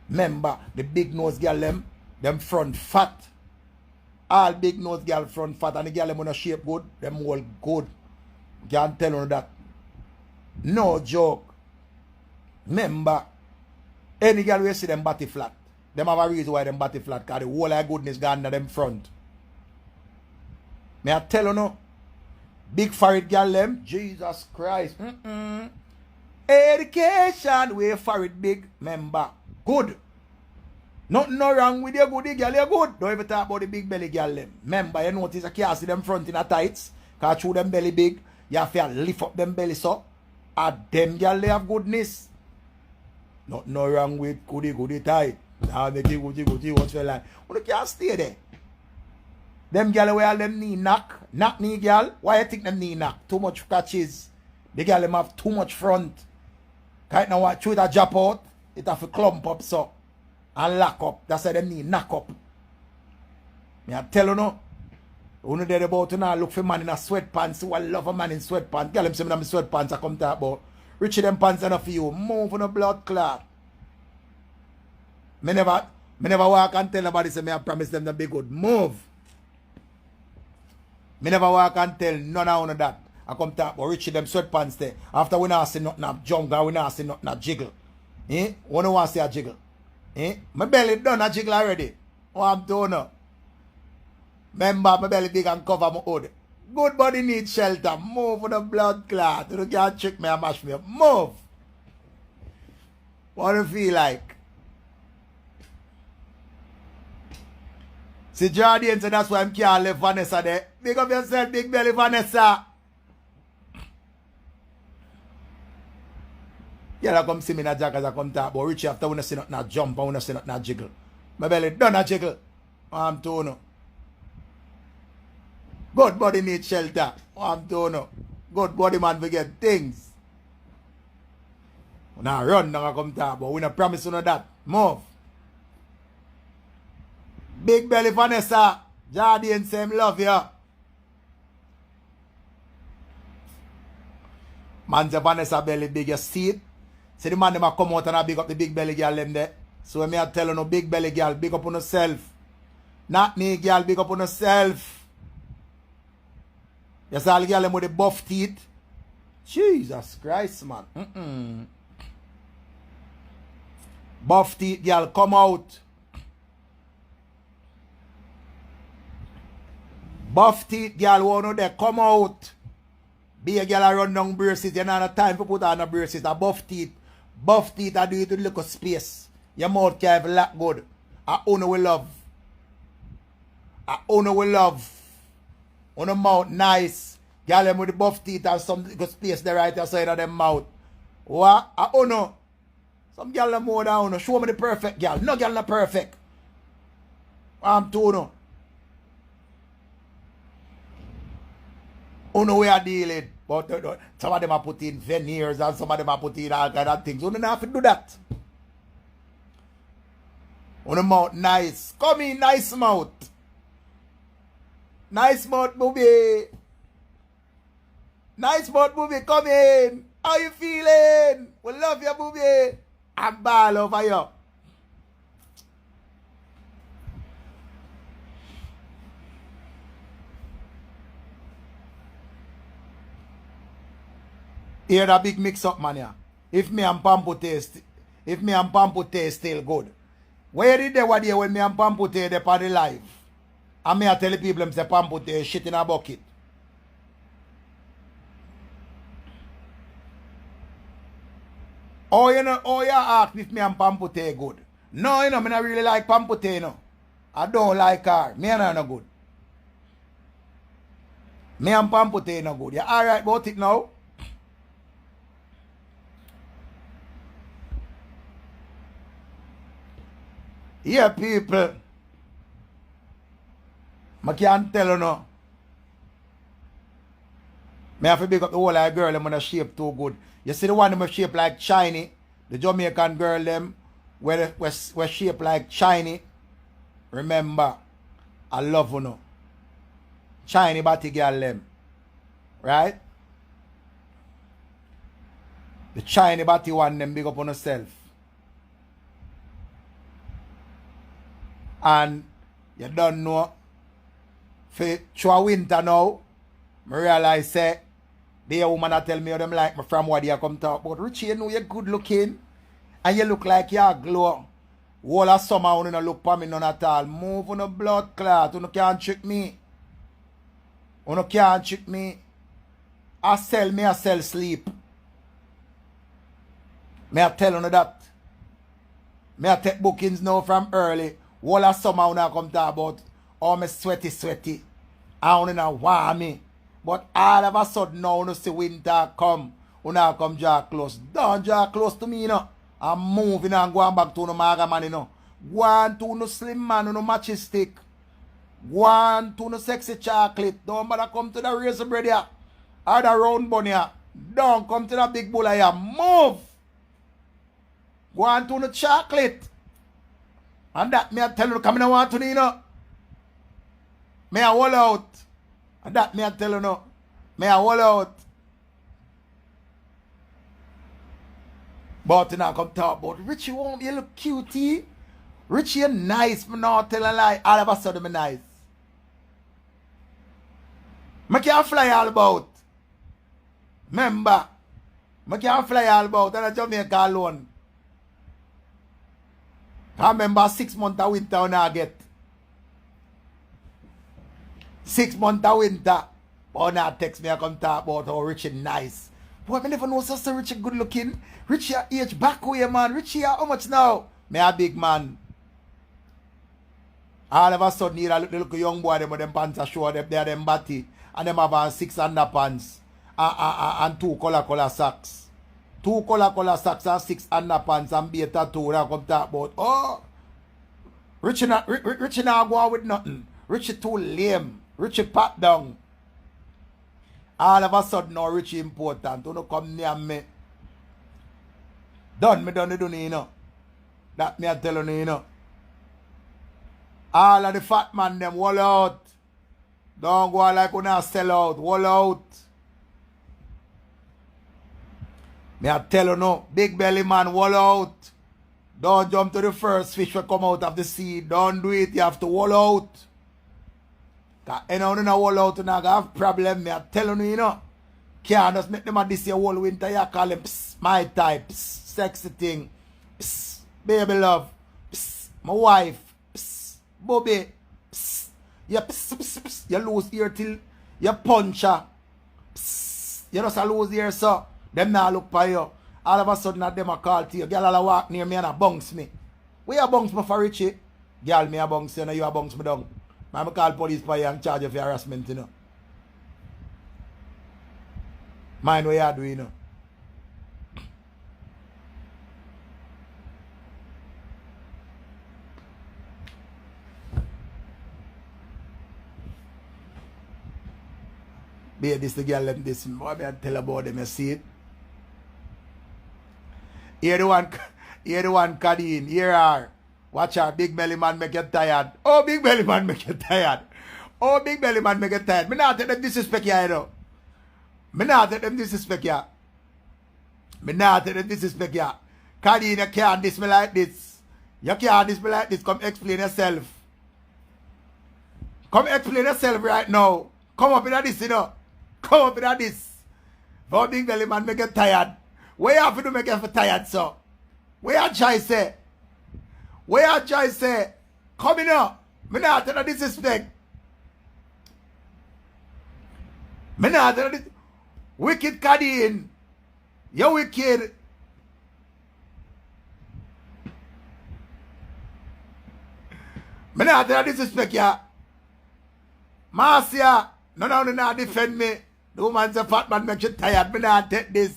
Speaker 1: Remember the big nose girl them front fat. All big nose girl front fat and the girl them on a shape good. Them all good. Can't tell you that. No joke. Remember, any girl will see them body flat. Them have a reason why them body flat because the whole of goodness gone to them front. May I tell you no? Big forehead girl them, Jesus Christ. Education, we forehead big, member. Good. Nothing no wrong with your goodie girl, you're good. Don't even talk about the big belly girl them. Member, you notice I can't see them front in a tights. Because through them belly big, you have to lift up them belly so. And them girl they have goodness. Nothing no wrong with goodie tight. Now make it goodie what's your like. Well, you can't stay there. Them girl where all them knee knock knee girl. Why you think them knee knock? Too much catches. The girl them have too much front. Right now what shoot a drop out, it have to clump up so and lock up. That's why them knee knock up. Me I tell you no. Who there about to now look for man in a sweatpants. Who I love a man in sweatpants. Girl them say me in sweatpants I come talk about. Richie them pants enough for you. Move on the blood clot. Me never walk and tell nobody say me I promise them to be good. Move. Me never walk and tell none of that. I come talk about Richie them sweatpants there. After we not see nothing a jump and we not see nothing a jiggle. We don't want to see a jiggle. My belly done a jiggle already. What I'm doing now. Remember my belly big and cover my hood. Good body needs shelter. Move for the blood clot. You can't trick me and mash me up. Move. What do you feel like? See Jordan said that's why I can't leave Vanessa there. Big up yourself, big belly Vanessa. Yeah, I come see me in a jack as I come talk about Richie after when I see nothing jump and when I see nothing jiggle. My belly done a jiggle. I'm told no. Good body needs shelter. I'm told no. Good body man forget things. Now run now I come talk about we not promise you no that. Move. Big belly Vanessa. Jordan same love you. Man say Vanessa belly big, you see it? See the man them a come out and a big up the big belly girl them there. So when me a tell you no big belly girl, big up on yourself. Not me girl, big up on yourself. You see all the girl them with the buff teeth? Jesus Christ, man. Buff teeth girl, come out. Buff teeth girl, one there, come out. Be a girl a run down braces, you don't have time to put on a braces, a buff teeth. Buff teeth, I do it with little space. Your mouth can't even look good. I Uno will love. I Uno will love. On the mouth nice. Girl them with the buff teeth and some little space the right side of them mouth. What? I Uno. Some girl them more than Uno. Show me the perfect girl. No girl not perfect. I'm too Uno. Uno we are dealing. But some of them are put in veneers and some of them are put in all kind of things. You don't have to do that. On the mouth nice. Come in, nice mouth. Nice mouth, movie. Nice mouth, movie. Come in. How you feeling? We love you, movie. I'm ball over you. Here the big mix up, man. Yeah. If me and Pampute still good. Where did they were there when me and Pampute they party live? And me I tell the people them say Pampute shit in a bucket. Oh, you know, oh, you ask if me and Pampute good. No, you know, me not really like Pampute, you know. I don't like her. Me and her no good. Me and Pampute no good. You alright about it now? Yeah, people. I can't tell you no. I have to big up the whole like girl them when they shape too good. You see the one them shape like shiny, the Jamaican girl them where shape like shiny. Remember, I love you know. Shiny body girl them. Right? The shiny body one them big up on herself. And you don't know for through winter now, I realize say the woman that tell me how them like me from what they come talk about. Richie, you know you're good looking and you look like you glow. All of summer you don't look for me none at all. Move on the blood clot. You can't trick me. You can't trick me. I sell sleep. I tell you that. I take bookings now from early. All of summer when I come talk about how me sweaty. I don't know why me. But all of a sudden now when you see winter come, when I come draw close. Don't draw close to me, you know. I'm moving and going back to no maga man, you know. Go on to no slim man, no matchy stick. Go on to no sexy chocolate. Don't bother come to the razor bread here. Or the round bun here. Don't come to the big bull here. Move. Go on to no chocolate. And that me I tell you, come in and want to, you know. Me I wall out. And that me I tell you, no. Me I wall out. But you know, come talk about Richie won't you look cutie. Richie you nice, me not tell a lie. All of a sudden me nice. Me can't fly all about. Remember, me can't fly all about and I Jamaica alone. I remember 6 months of winter when I get. 6 months of winter. But now text me I come talk about how Richie nice. Boy, I never know so Richie good looking. Richie age back way, man. Richie how much now? Me a big man. All of a sudden, you look a young boy them with them pants are show them they are them body. And them have on 6 underpants. And 2 color socks. 2 color socks and 6 underpants and beta 2 now come talk about. Oh, Richie not go on with nothing. Richie too lame. Richie pat down. All of a sudden now Richie important. Don't come near me. Done you know. That me I tell you know. All of the fat man them wall out. Don't go like you not sell out. Wall out. Me I tell you no, big belly man, wall out. Don't jump to the first fish will come out of the sea. Don't do it, you have to wall out. Cause anyone in a wall out, you not have problem. Me I tell you, you know. Can't just make them a this year whole winter, you call them psst, my type, psst, sexy thing, psst, baby love, psst, my wife, psst, Bobby, psst, you, psst, psst, psst, you lose ear till you punch her. Psst, you just lose ear so. Them now look for you. all of a sudden at them a call to you. Girl all walk near me and a bounce me. Where you bounce me for Richie? Girl me a bounce you and you a bounce me down. I'm call police for you and charge you for harassment, you know. Mind what you are doing, you know. Be this the girl them this. What I tell about them, you see it? Here the one Kadeen, here are. Watch her, big belly man make you tired. Oh, big belly man make you tired. Oh, big belly man make you tired. Me not take them disrespect you, you know. Me not take them disrespect you. Me not take them disrespect you. Kadeen, you can't diss me like this. You can't diss me like this. Come explain yourself. Come explain yourself right now. Come up in this, you know. Come up in this. Oh, big belly man make you tired. Where you have to make you tired, so? Where you try say? Where you try say? Come in up. Me not take no disrespect. Me not take no disrespect. Wicked Kadeen. You wicked. Me not take no disrespect ya. Marcia. No, not defend me. The woman say fat man make you tired. Me not take this.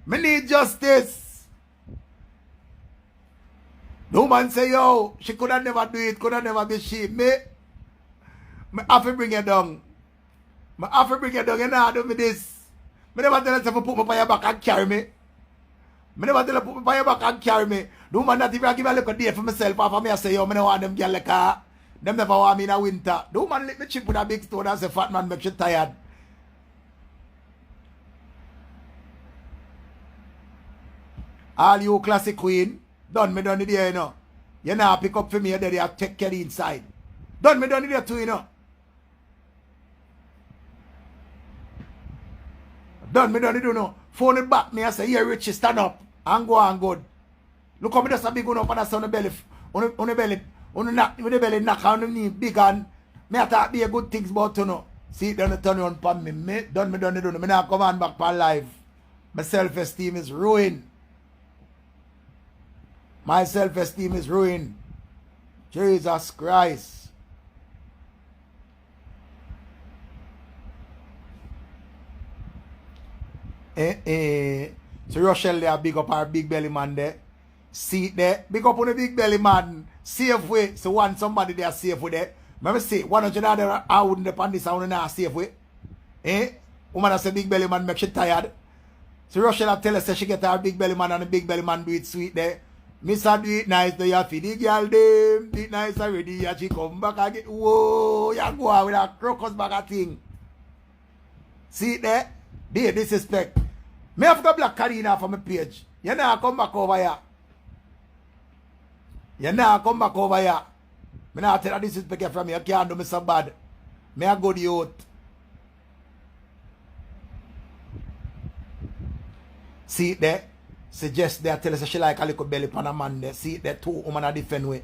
Speaker 1: Me need justice. The woman say, yo, she could have never do it, could have never be she. Me have to bring her down. Me have to bring her down. You know, do me this. Me never tell her to put me on your back and carry me. Me never tell her to put me on your back and carry me. The woman not even give a little day for myself. After me, I say, yo, me don't want them girl like her. Them never want me in the winter. The woman let me chip with a big stone and say, fat man make you tired. All you classic queen, done me done it there, you know. You now pick up for me, there you take care inside. Done me done it there too, you know. Done me done it, you know. Phone it back me, I say, here Richie, stand up. And go on good. Look how me just a big one up and I say on the belly. On the belly. On the belly knock on the knee big and me I thought be a good things about you know. See it done turn on for me. Me done me done it, me now come on back for life. My self-esteem is ruined. My self-esteem is ruined. Jesus Christ. So Rochelle there big up our big belly man there. See it there. Big up on the big belly man. Safe way. So want somebody there safe with there. Remember say $100 I wouldn't depend this I wouldn't have safe way. Woman say big belly man make she tired. So Rochelle tell us say she get her big belly man and the big belly man do it sweet there. Mr. Do it nice, do you feed the girl them? Do it nice already, yeah, she come back again. Whoa, you go out with a crocus bag of thing. See it there? Be a disrespect. Me have got black Karina from my page. You now come back over here. You now come back over here. Me now tell you disrespect from me. You can't do me so bad. Me a good youth. See it there? Suggest there, tell us she like a little belly pan a man there. See it there, 2 women are defend way.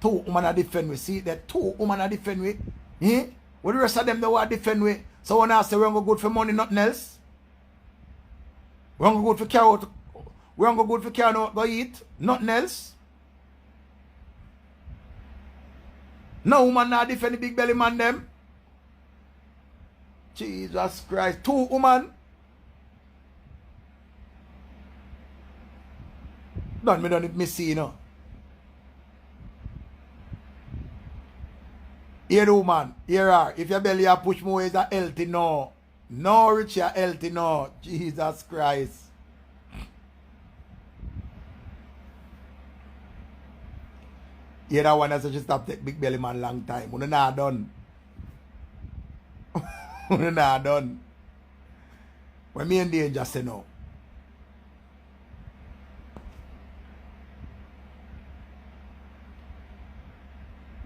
Speaker 1: 2 women are defend way. See it there, 2 women are defend way. What the rest of them they want defend way. So when I say we don't go good for money, nothing else. We don't go good for carrot. We don't go good for carrot, go eat. Nothing else. No woman not defend the big belly man them. Jesus Christ. 2 women. Done me done it, me see, you know. Here, woman, here are. If your belly are push more, is a healthy, no. No, Richie, a healthy, no. Jesus Christ. Here, that one that just stop take big belly man long time. We're not done. We're not done. When me and Danger say no.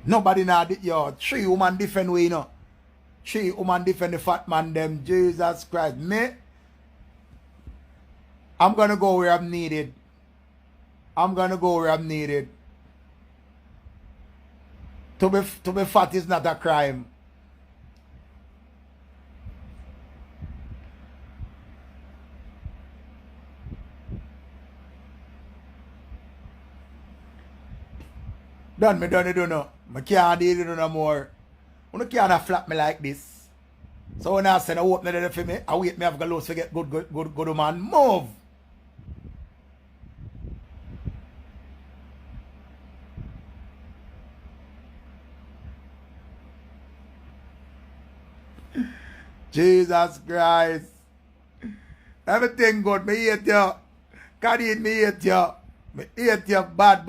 Speaker 1: Nobody now did yo. 3 women different way, you know. 3 women different the fat man them. Jesus Christ. Me, I'm gonna go where I'm needed. I'm gonna go where I'm needed. To be fat is not a crime. Done me done it do no. I can't deal with it no more. You can't flap me like this. So when I send a opener there for me, I wait me have to lose to get good man. Move. Jesus Christ. Everything good. Me hate you. God hate me hate you. Me hate you bad.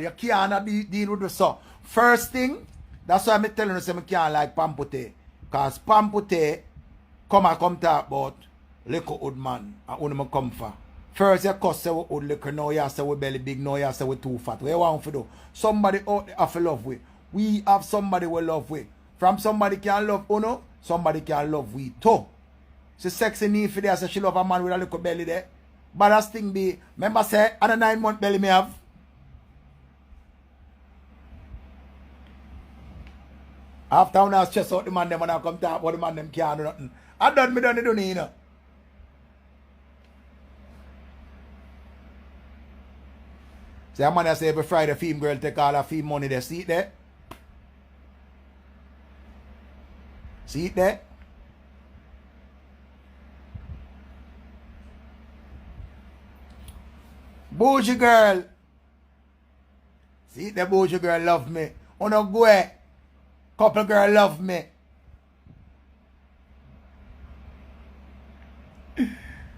Speaker 1: You can't deal with this. So, first thing, that's why I'm telling you, I can't like Pampute. Because Pampute come talk about LiQWYD man. And who come for. First, you cuss say we old liquor. Now you say we belly big. Now you say we too fat. What you want to do? Somebody out there have to love with. We have somebody we love with. From somebody can love Uno, somebody can love we too. She sexy need for there, so she love a man with a little belly there. But that thing be, remember say, and a 9-month belly me have. After when I stress out the man them and I come talk about the man them can't do nothing. I done it, you know. See a man that say every Friday female girl take all her fee money there. See it there? See it there? Bougie girl. See it there, bougie girl love me. Uno go ahead. Couple girl love me.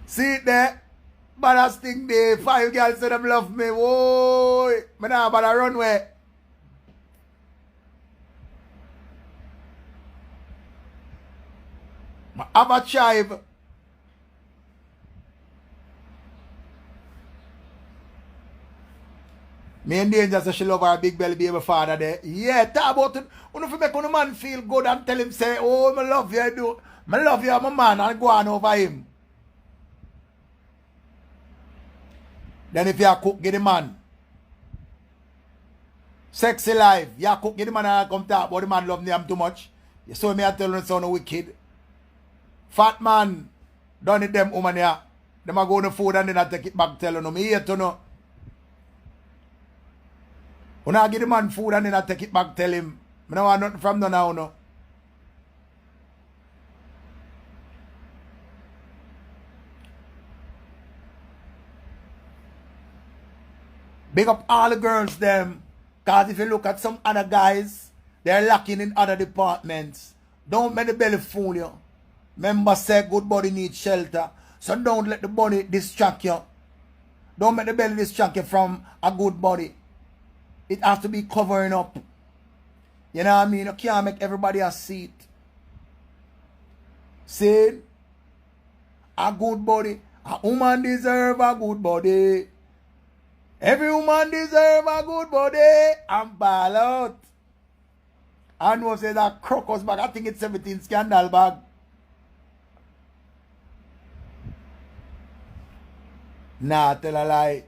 Speaker 1: See it there? But I think the 5 girls say them love me. Whoa. Me nah bother run away. I have a chive. Me and Danger say she love her big belly baby father there. Yeah, talk about it. You know, if you make a man feel good and tell him say, oh, I love you, I do. I love you, I'm a man, and go on over him. Then if you cook, get the man. Sexy life. You cook, get the man and come talk about the man love them too much. You saw me I tell you sound wicked. Fat man, done it them woman here. Them a go on the food and then I take it back tell you. Me here to know. When I give the man food and then I take it back tell him. I don't want nothing from no now. No. Big up all the girls them. Because if you look at some other guys, they're lacking in other departments. Don't make the belly fool you. Remember say good body needs shelter. So don't let the body distract you. Don't make the belly distract you from a good body. It has to be covering up. You know what I mean? You can't make everybody a seat. See? A good body. A woman deserve a good body. Every woman deserve a good body. And ball out. I know say that crocus bag. I think it's 17 scandal bag. Nah, tell a lie.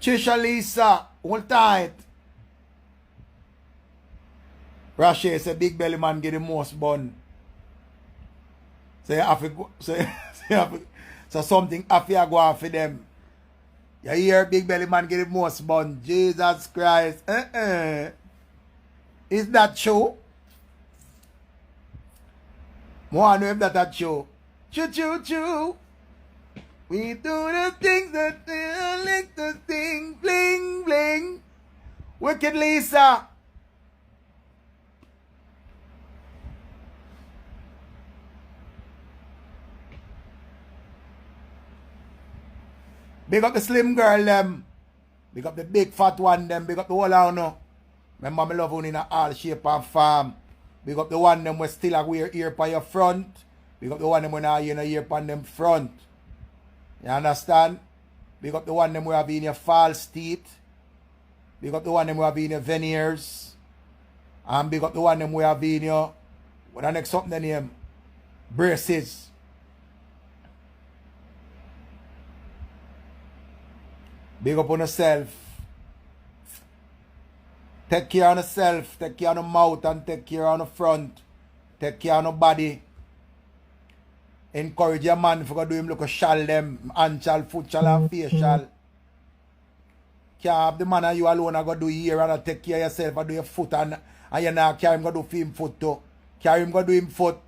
Speaker 1: Trisha Lisa, hold tight. Rashi say big belly man get the most bun. Say have to go, so something have to go on for them. You hear big belly man get the most bun. Jesus Christ. Is that true? I want to know if that's true. Choo. We do the things that like the thing, bling, bling. Wicked Lisa. Big up the slim girl them. Big up the big fat one them. Big up the whole one no. Remember me love one in a all shape and form. Big up the one them we still a wear ear by your front. Big up the one them when I in a ear pan them front. You understand? Big up the one them we have in your false teeth. Big up the one them we have in your veneers. And big up the one them we have in your, what the next something the name? Braces. Big up on yourself. Take care of yourself. Take care of the mouth and take care of the front. Take care of the body. Encourage your man if you do him look a shal them, hand shal, foot shal and face shal. Can't have the man and you alone and go do your hair and take care of yourself and do your foot and you now carry him go do for him foot too. Carry him go do him foot.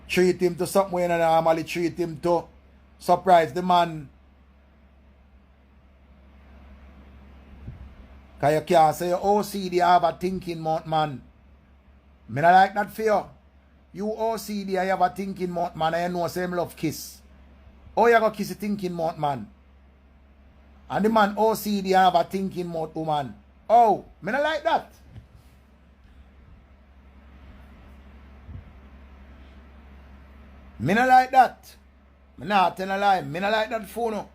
Speaker 1: Treat him to something when you normally treat him to. Surprise the man. Because you can't say OCD have a thinking mouth, man. Me not like that for you. You OCD I have a thinking mouth, man, and you know same love kiss. Oh, you go kiss a thinking mouth, man. And the man OCD have a thinking mouth, woman. Oh, me not like that. Me not like that. Me not tell a lie. Me not like that phone.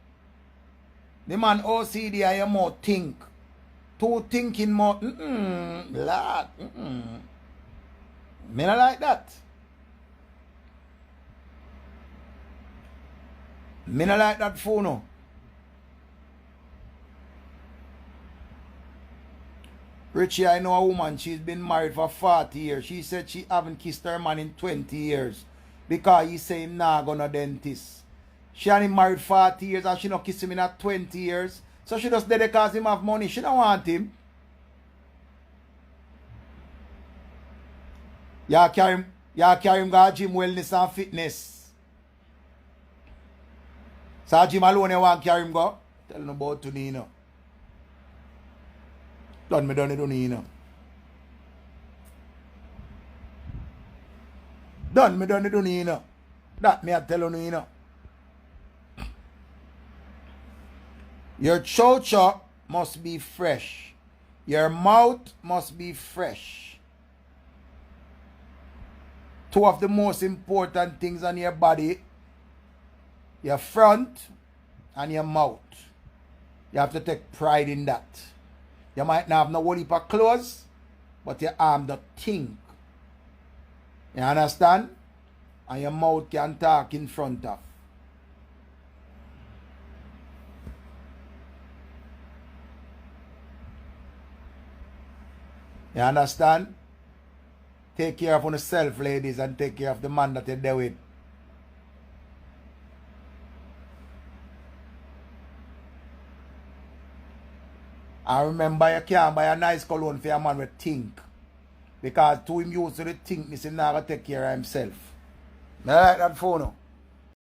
Speaker 1: The man OCD and your mouth think. Two thinking mouth. Lad. Me not like that. Me not like that phone. Richie, I know a woman, she's been married for 40 years. She said she haven't kissed her man in 20 years. Because he say him nah go no dentist. She and him married 40 years and she not kiss him in 20 years. So she just did it because him have money. She don't want him. You carry him go to gym wellness and fitness. So gym alone you want to carry him go? Tell him about to me, you know. Done it, you know. Done it, you know. That me I tell you, know. Your chocha must be fresh. Your mouth must be fresh. Two of the most important things on your body, your front and your mouth. You have to take pride in that. You might not have no whole heap of clothes, but your arm don't think. You understand? And your mouth can talk in front of. You understand? Take care of yourself, ladies, and take care of the man that you're there with. And remember, you can't buy a nice cologne for a man with think. Because to him used to the thinkness, he's not going to take care of himself. I like that phone.